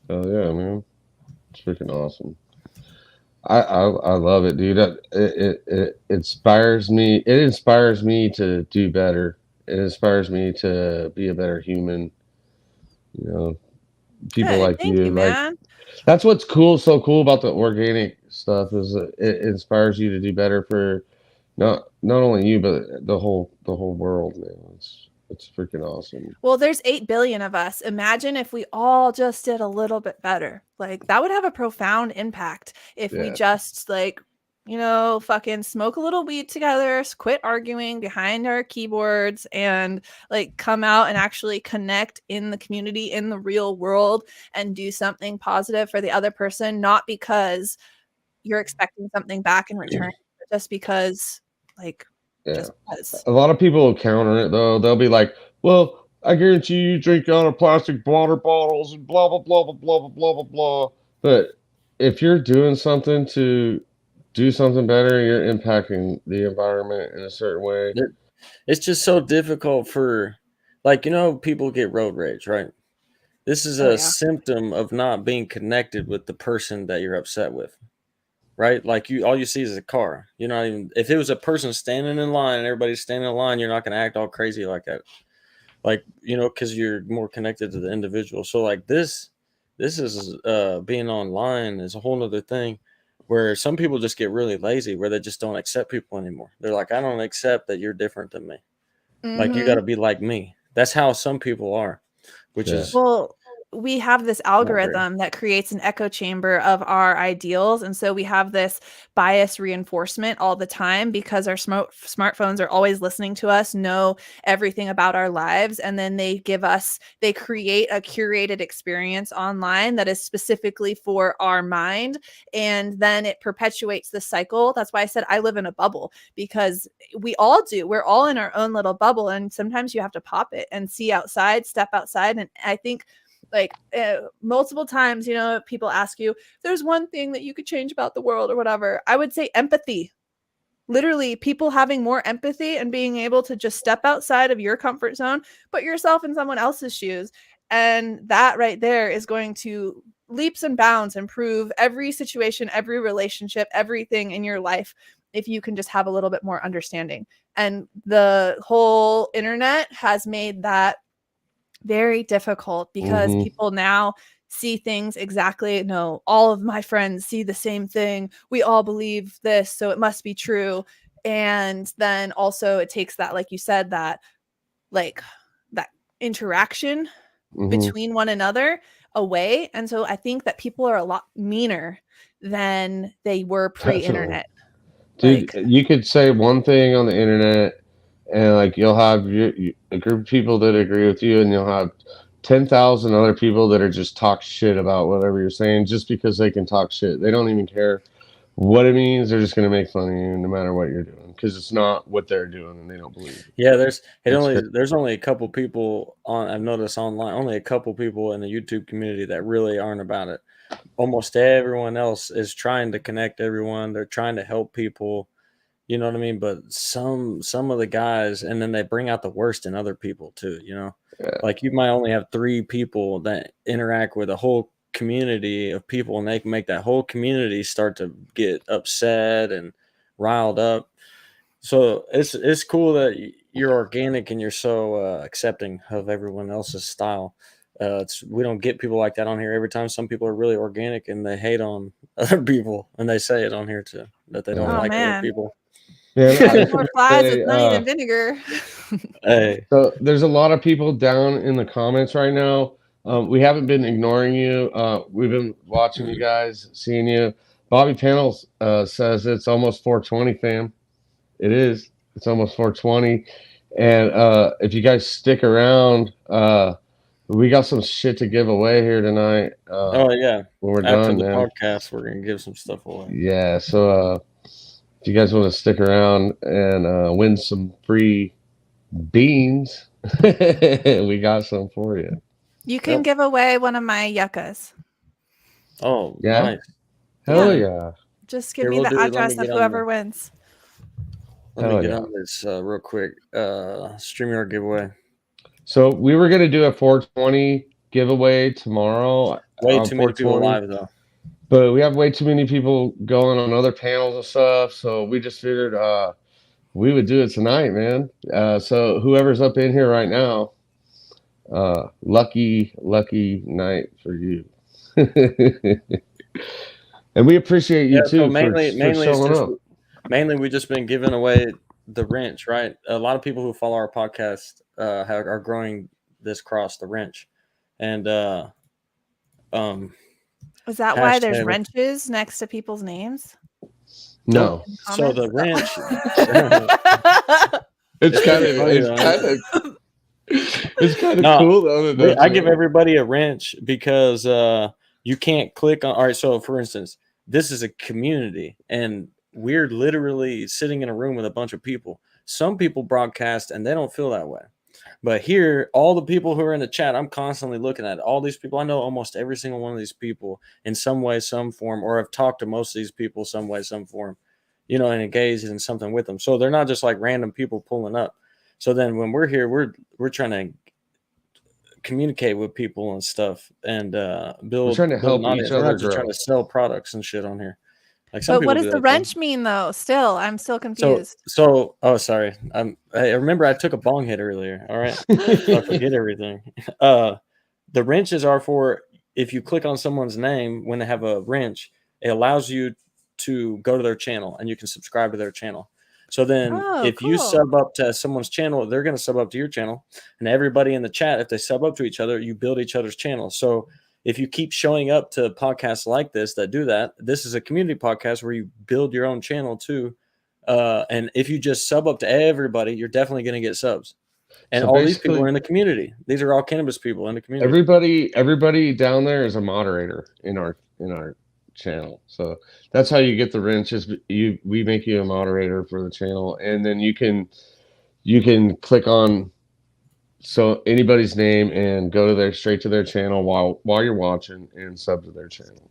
Oh yeah, man, it's freaking awesome. I love it, dude. It inspires me. It inspires me to do better. It inspires me to be a better human. You know, people Good. like Thank you, you, man. that's what's so cool about the organic stuff is that it inspires you to do better for not only you but the whole world, man. It's freaking awesome. Well, there's 8 billion of us. Imagine if we all just did a little bit better. Like, that would have a profound impact if we just like, fucking smoke a little weed together, quit arguing behind our keyboards, and like come out and actually connect in the community, in the real world, and do something positive for the other person, not because you're expecting something back in return, but just because just because. A lot of people will counter it though. They'll be like, well, I guarantee you drink out of plastic water bottles and blah blah blah blah blah blah blah blah blah. But if you're doing something to do something better, you're impacting the environment in a certain way. It's just so difficult for, people get road rage, right? This is a symptom of not being connected with the person that you're upset with, right? Like all you see is a car. You're not even, if it was a person standing in line and everybody's standing in line, you're not going to act all crazy like that. Like, because you're more connected to the individual. So like this is being online is a whole nother thing where some people just get really lazy, where they just don't accept people anymore. They're like, I don't accept that you're different than me. Like, you got to be like me. That's how some people are, which is, well, we have this algorithm that creates an echo chamber of our ideals. And so we have this bias reinforcement all the time because our smartphones are always listening to us, know everything about our lives. And then they create a curated experience online that is specifically for our mind. And then it perpetuates the cycle. That's why I said I live in a bubble, because we all do. We're all in our own little bubble. And sometimes you have to pop it and see outside, step outside. And I think multiple times, people ask you, if there's one thing that you could change about the world or whatever, I would say empathy. Literally, people having more empathy and being able to just step outside of your comfort zone, put yourself in someone else's shoes. And that right there is going to leaps and bounds improve every situation, every relationship, everything in your life. if you can just have a little bit more understanding. And the whole internet has made that very difficult because people now see things exactly. No, all of my friends see the same thing. We all believe this, so it must be true. And then also it takes that, like you said, that like that interaction between one another away. And so I think that people are a lot meaner than they were pre-internet. Dude, you could say one thing on the internet, and like you'll have a group of people that agree with you, and you'll have 10,000 other people that are just talk shit about whatever you're saying, just because they can talk shit. They don't even care what it means. They're just gonna make fun of you no matter what you're doing, because it's not what they're doing, and they don't believe it. Yeah, there's only a couple people on. I've noticed online, only a couple people in the YouTube community that really aren't about it. Almost everyone else is trying to connect everyone. They're trying to help people. You know what I mean? But some of the guys, and then they bring out the worst in other people too. Like you might only have 3 people that interact with a whole community of people, and they can make that whole community start to get upset and riled up. So it's cool that you're organic and you're so accepting of everyone else's style. We don't get people like that on here every time. Some people are really organic and they hate on other people, and they say it on here too, that they don't like other people. Yeah, more flies with onion and vinegar. Hey, so there's a lot of people down in the comments right now. We haven't been ignoring you. We've been watching you guys, seeing you. Bobby Panels says it's almost 420, fam. It is. It's almost 420. And if you guys stick around, we got some shit to give away here tonight. oh yeah. When we're After done, the man. podcast, we're gonna give some stuff away. Yeah. So if you guys want to stick around and win some free beans, we got some for you. You can give away one of my yuccas. Oh, yeah. Nice. Hell yeah. Just give me the address of whoever wins. Let me get on this real quick. StreamYard giveaway. So we were gonna do a 420 giveaway tomorrow. Way too many people live though. But we have way too many people going on other panels and stuff, so we just figured we would do it tonight, man. So whoever's up in here right now, lucky night for you. And we appreciate you too. So mainly showing up. Mainly we've just been giving away the wrench, right? A lot of people who follow our podcast are growing this cross, the wrench, and is that why there's wrenches next to people's names? No. So the wrench. It's kind of cool though. I give everybody a wrench because you can't click on. All right, so for instance, this is a community, and we're literally sitting in a room with a bunch of people. Some people broadcast and they don't feel that way. But here, all the people who are in the chat, I'm constantly looking at all these people. I know almost every single one of these people in some way, some form, or I've talked to most of these people some way, some form, and engaged in something with them. So they're not just like random people pulling up. So then when we're here, we're trying to communicate with people and stuff and build. We're trying to help each other. We're not just trying to sell products and shit on here. Like but what does the wrench mean though? I'm still confused. Oh, sorry. I remember I took a bong hit earlier. All right. I forget everything. The wrenches are for if you click on someone's name when they have a wrench, it allows you to go to their channel and you can subscribe to their channel. So then if you sub up to someone's channel, they're going to sub up to your channel, and everybody in the chat, if they sub up to each other, you build each other's channels. So if you keep showing up to podcasts like this that do that, this is a community podcast where you build your own channel too. And if you just sub up to everybody, you're definitely going to get subs. And so all these people are in the community. These are all cannabis people in the community. Everybody down there is a moderator in our channel. So that's how you get the wrenches. We make you a moderator for the channel, and then you can click on anybody's name and go straight to their channel while you're watching and sub to their channel.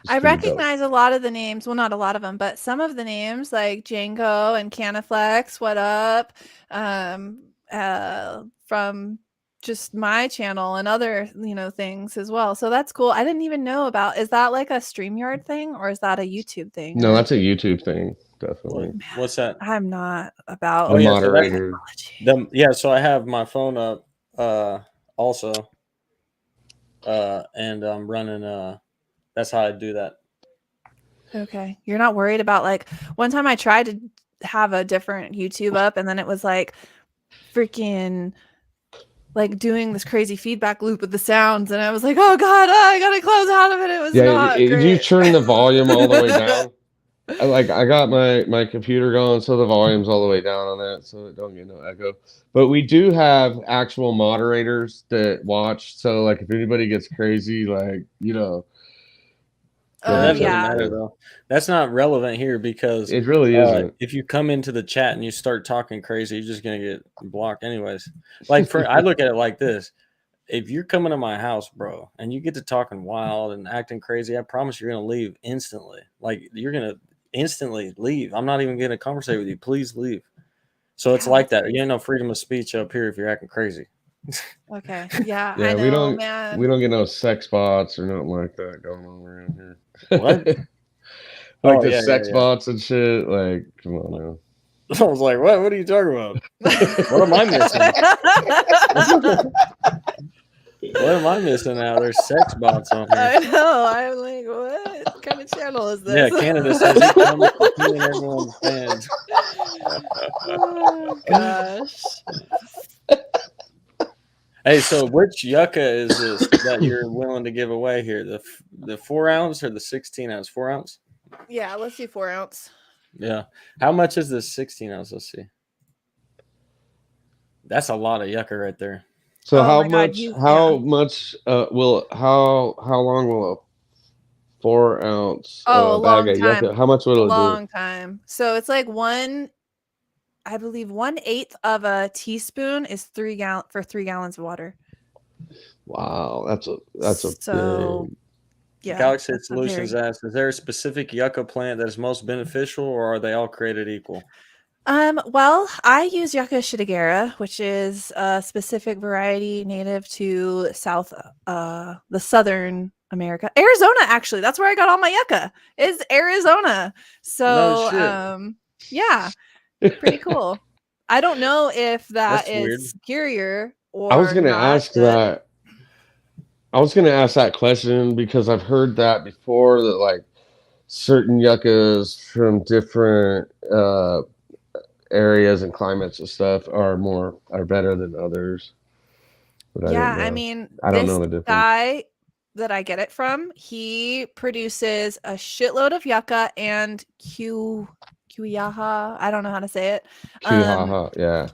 I recognize a lot of the names. Well, not a lot of them, but some of the names like Django and Canaflex. What up? From just my channel and other, things as well. So that's cool. I didn't even know about, is that like a StreamYard thing or is that a YouTube thing? No, that's a YouTube thing, definitely. What's that? I'm not about The yeah, moderator. So I have my phone up also. And I'm running that's how I do that. Okay. You're not worried about like one time I tried to have a different YouTube up and then it was like freaking like doing this crazy feedback loop with the sounds and I was like, oh god, I gotta close out of it. It was not If great. you turn the volume all the way down, I got my computer going, so the volume's all the way down on that, so it don't get no echo. But we do have actual moderators that watch, so like if anybody gets crazy, like That doesn't yeah. matter though. That's not relevant here because it really isn't. if you come into the chat and you start talking crazy, you're just gonna get blocked anyways. Like I look at it like this. If you're coming to my house, bro, and you get to talking wild and acting crazy, I promise you're gonna leave instantly. Like you're gonna instantly leave. I'm not even gonna conversate with you. Please leave. So it's like that. You ain't no freedom of speech up here if you're acting crazy. Okay. Yeah, Yeah, I know, man. we don't get no sex bots or nothing like that going on around here. What? Like the sex bots and shit. Like, come on now. I was like, what? What are you talking about? What am I missing? What am I missing now? There's sex bots on here. I know. I'm like, what kind of channel is this? Yeah, Canada says he comes for killing everyone's fans. Oh, gosh. Hey, so which yucca is this that you're willing to give away here? The 4 ounce or the 16 ounce? 4 ounce? Yeah, let's do 4 ounce. Yeah. How much is this 16 ounce? Let's see. That's a lot of yucca right there. So how long will a 4 ounce a long bag of time. yucca? How much will it do? Long time. So it's like 1/8 of a teaspoon is 3 gallons of water. Wow, that's a so big... Yeah. Galaxy Solutions asks, is there a specific yucca plant that is most beneficial, or are they all created equal? Well, I use Yucca shitigera, which is a specific variety native to the southern America. Arizona, actually. That's where I got all my yucca. Is Arizona. So yeah. Pretty cool. I don't know if that's is superior or I was gonna ask that. I was gonna ask that question because I've heard that before, that like certain yuccas from different areas and climates and stuff are better than others. But I mean, I don't know the difference. Guy that I get it from, he produces a shitload of yucca and Cuyaha. I don't know how to say it. Yeah.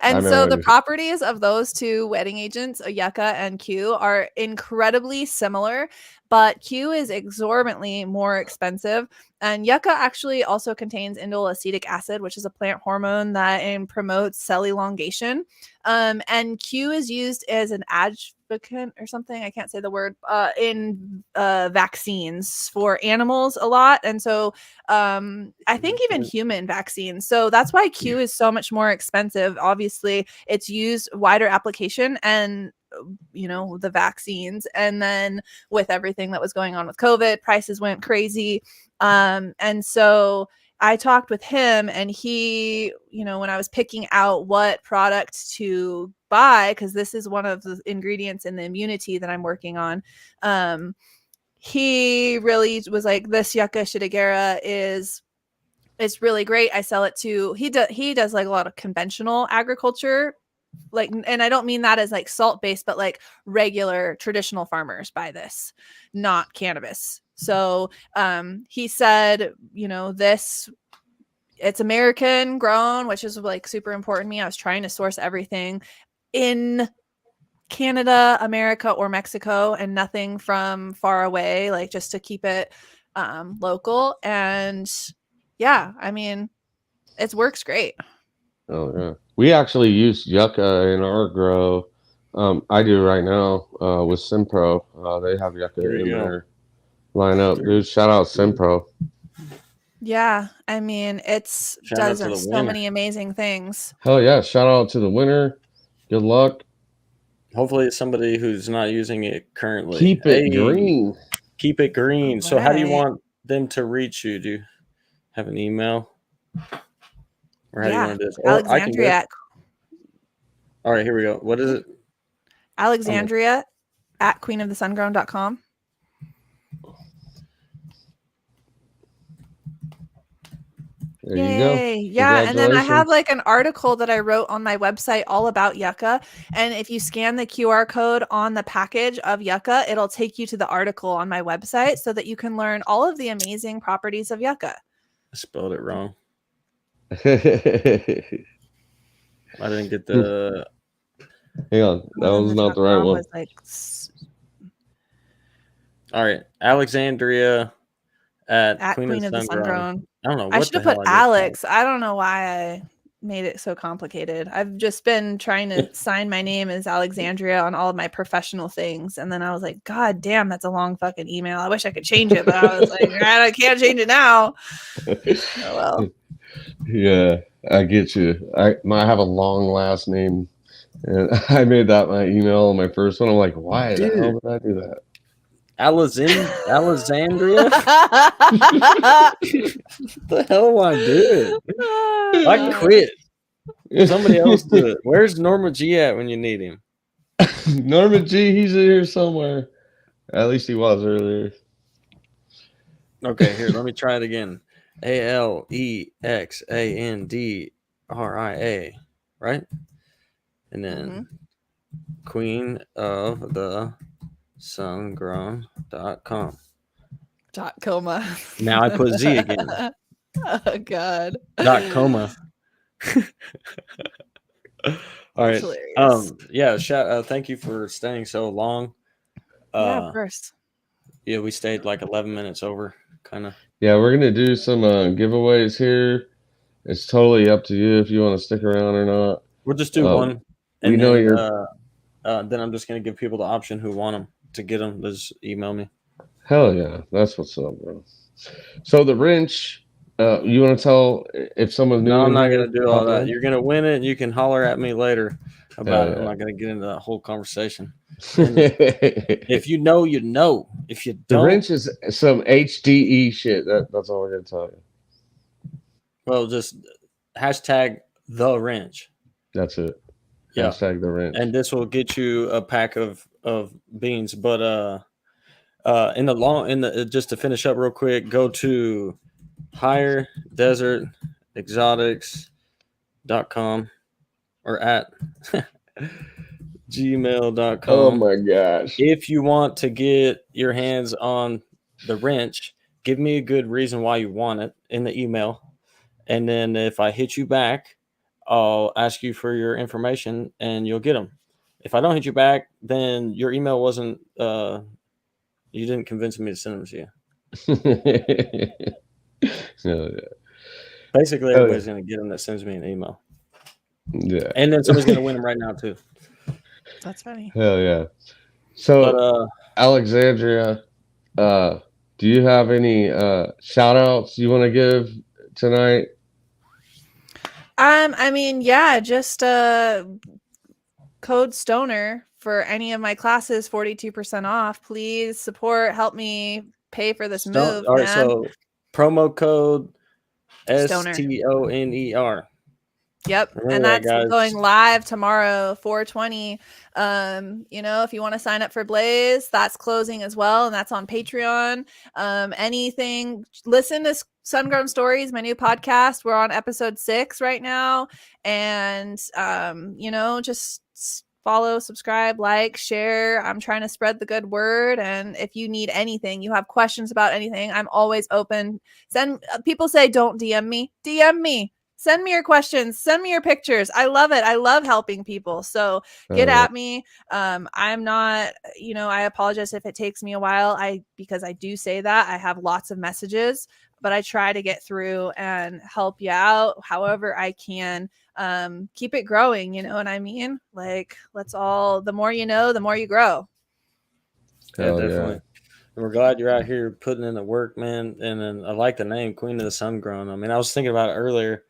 And so the properties of those two wetting agents, yucca and Q, are incredibly similar, but Q is exorbitantly more expensive. And yucca actually also contains indole acetic acid, which is a plant hormone that promotes cell elongation. And Q is used as an adjuvant or something, I can't say the word, in vaccines for animals a lot. And so I think even human vaccines. So that's why Q is so much more expensive. Obviously, it's used wider application and the vaccines, and then with everything that was going on with COVID, prices went crazy. And so I talked with him, and he, when I was picking out what product to buy, because this is one of the ingredients in the immunity that I'm working on, he really was like, this Yucca shitigera it's really great. I sell it to, he does like a lot of conventional agriculture, like, and I don't mean that as like salt based, but like regular traditional farmers buy this, not cannabis. So he said, this, it's American grown, which is like super important to me. I was trying to source everything in Canada, America, or Mexico, and nothing from far away, like just to keep it local. And yeah, I mean, it works great. Oh yeah, we actually use yucca in our grow. I do right now with Simpro. They have yucca in their lineup. Dude, shout out Simpro. Yeah, I mean, it's does so many amazing things. Hell yeah, shout out to the winner. Good luck. Hopefully, it's somebody who's not using it currently. Keep it green. Keep it green. All So, how do you right. want them to reach you? Do you have an email? Or how do you want to do this? Or I can do it. Alexandria. All right, here we go. What is it? Alexandria at queenofthesungrown.com. There you go. Yeah, and then I have like an article that I wrote on my website all about yucca, and if you scan the QR code on the package of yucca, it'll take you to the article on my website so that you can learn all of the amazing properties of yucca. I spelled it wrong. I didn't get the hang on, that was not the right one. Like... All right, Alexandria at Queen of the Sungrown. I don't know. I should have put Alex. I don't know why I made it so complicated. I've just been trying to sign my name as Alexandria on all of my professional things. And then I was like, God damn, that's a long fucking email. I wish I could change it, but I was like, I can't change it now. Oh, well. Yeah, I get you. I have a long last name, and I made that my email on my first one. I'm like, why the hell did I do that? Alexandria? The hell am I doing? I quit. Somebody else do it. Where's Norma G at when you need him? Norma G, he's in here somewhere. At least he was earlier. Okay, here, let me try it again. Alexandria, right? And then Queen of the Sungrown.com. .coma. Now I put Z again. Oh God. .coma. All right. Yeah. Thank you for staying so long. Yeah, of course. Yeah, we stayed like 11 minutes over, kind of. Yeah, we're gonna do some giveaways here. It's totally up to you if you want to stick around or not. We'll just do one. And then I'm just gonna give people the option who want them to get them. Just email me. Hell yeah, that's what's up, bro. So the wrench, you want to tell if someone's new? No, I'm not gonna do all that. You're gonna win it, and you can holler at me later about it. I'm not gonna get into that whole conversation. If you know, you know. If you don't, the wrench is some HDE shit. That's all we're gonna tell you. Well, just hashtag the wrench. That's it. Yeah. Hashtag the wrench. And this will get you a pack of beans. But just to finish up real quick, go to higherdesertexotics.com or at gmail.com. Oh my gosh. If you want to get your hands on the wrench, give me a good reason why you want it in the email. And then if I hit you back, I'll ask you for your information and you'll get them. If I don't hit you back, then your email wasn't, you didn't convince me to send them to you. Yeah. Basically, everybody's going to get them that sends me an email. Yeah. And then somebody's going to win them right now, too. That's funny. Hell yeah. So, Alexandria, do you have any shout outs you want to give tonight? I mean, yeah, just code Stoner for any of my classes, 42% off. Please support, help me pay for this move. All right, so promo code STONER. Yep. And that's going live tomorrow, 4/20. If you want to sign up for Blaze, that's closing as well. And that's on Patreon. Anything, listen to Sungrown Stories, my new podcast. We're on episode 6 right now. And, just follow, subscribe, like, share. I'm trying to spread the good word. And if you need anything, you have questions about anything, I'm always open. People say, don't DM me. DM me. Send me your questions. Send me your pictures. I love it. I love helping people. So get at me. I'm not, I apologize if it takes me a while. Because I do say that. I have lots of messages, but I try to get through and help you out however I can. Keep it growing. You know what I mean? Like, the more you know, the more you grow. Yeah, definitely. And we're glad you're out here putting in the work, man. And then I like the name Queen of the Sungrown. I mean, I was thinking about it earlier.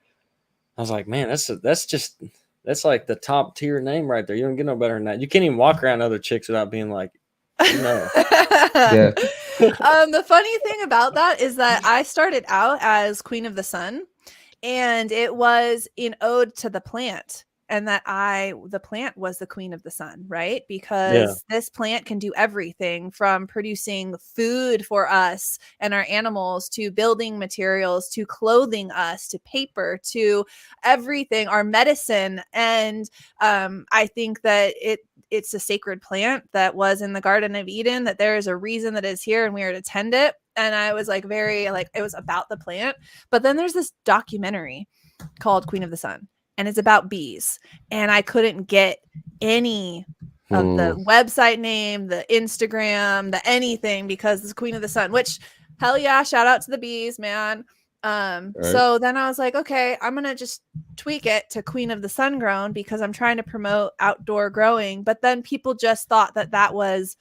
I was like, man, that's just That's like the top tier name right there. You don't get no better than that. You can't even walk around other chicks without being like, no. Yeah. The funny thing about that is that I started out as Queen of the Sun, and it was in ode to the plant, and that the plant was the Queen of the Sun, right? Because this plant can do everything from producing food for us and our animals, to building materials, to clothing us, to paper, to everything, our medicine. And I think that it's a sacred plant that was in the Garden of Eden, that there is a reason that it's here and we are to tend it. And I was like, it was about the plant. But then there's this documentary called Queen of the Sun, and it's about bees. And I couldn't get any of the website name, the Instagram, the anything, because it's Queen of the Sun, which, hell yeah, shout out to the bees, man. So then I was like, okay, I'm going to just tweak it to Queen of the Sun Grown, because I'm trying to promote outdoor growing. But then people just thought that was,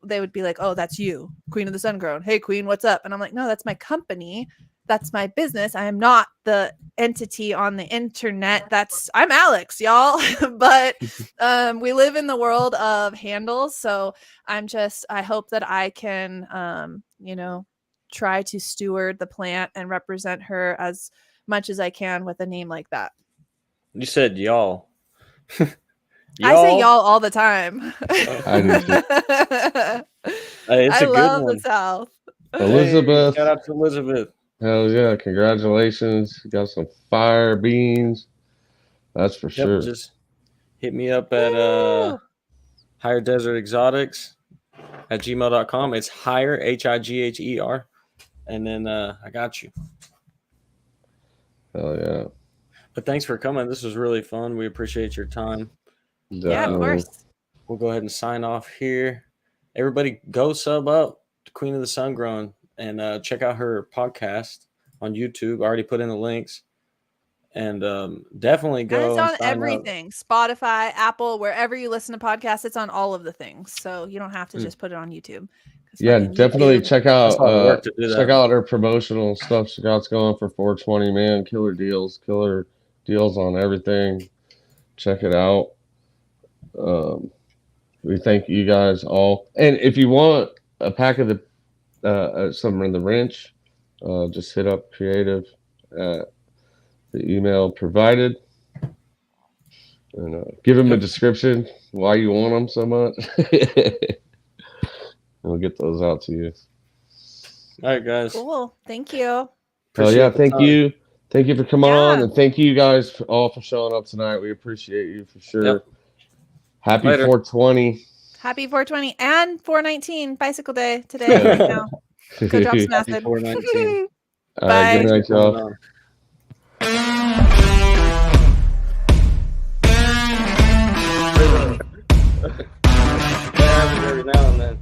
they would be like, oh, that's you, Queen of the Sun Grown. Hey, Queen, what's up? And I'm like, no, that's my company. That's my business. I am not the entity on the internet. I'm Alex, y'all. But we live in the world of handles. So I hope that I can, try to steward the plant and represent her as much as I can with a name like that. You said y'all. I say y'all all the time. I do too. It's a good love one. the South. Elizabeth. Hey, shout out to Elizabeth. Hell yeah. Congratulations. You got some fire beans. That's for sure. Just hit me up at Higher Desert Exotics at gmail.com. It's higher, HIGHER. And then I got you. Hell yeah. But thanks for coming. This was really fun. We appreciate your time. Yeah, of course. We'll go ahead and sign off here. Everybody go sub up to Queen of the Sun Grown and check out her podcast on YouTube. I already put in the links. And definitely go. And it's on everything. Spotify, Apple, wherever you listen to podcasts, it's on all of the things. So you don't have to just put it on YouTube. Yeah, definitely check out her promotional stuff she got going for 420, man. Killer deals on everything. Check it out. We thank you guys all. And if you want a pack of some in the wrench, just hit up Creative at the email provided, and give them a description why you want them so much. We'll get those out to you. All right, guys. Cool. Thank you. Hell yeah, thank you. Thank you for coming on, and thank you guys all for showing up tonight. We appreciate you for sure. Yep. Happy 420. Happy 420 and 419 Bicycle Day today, right now. Go drop some acid. 419. All right, good night, y'all. Every now and then.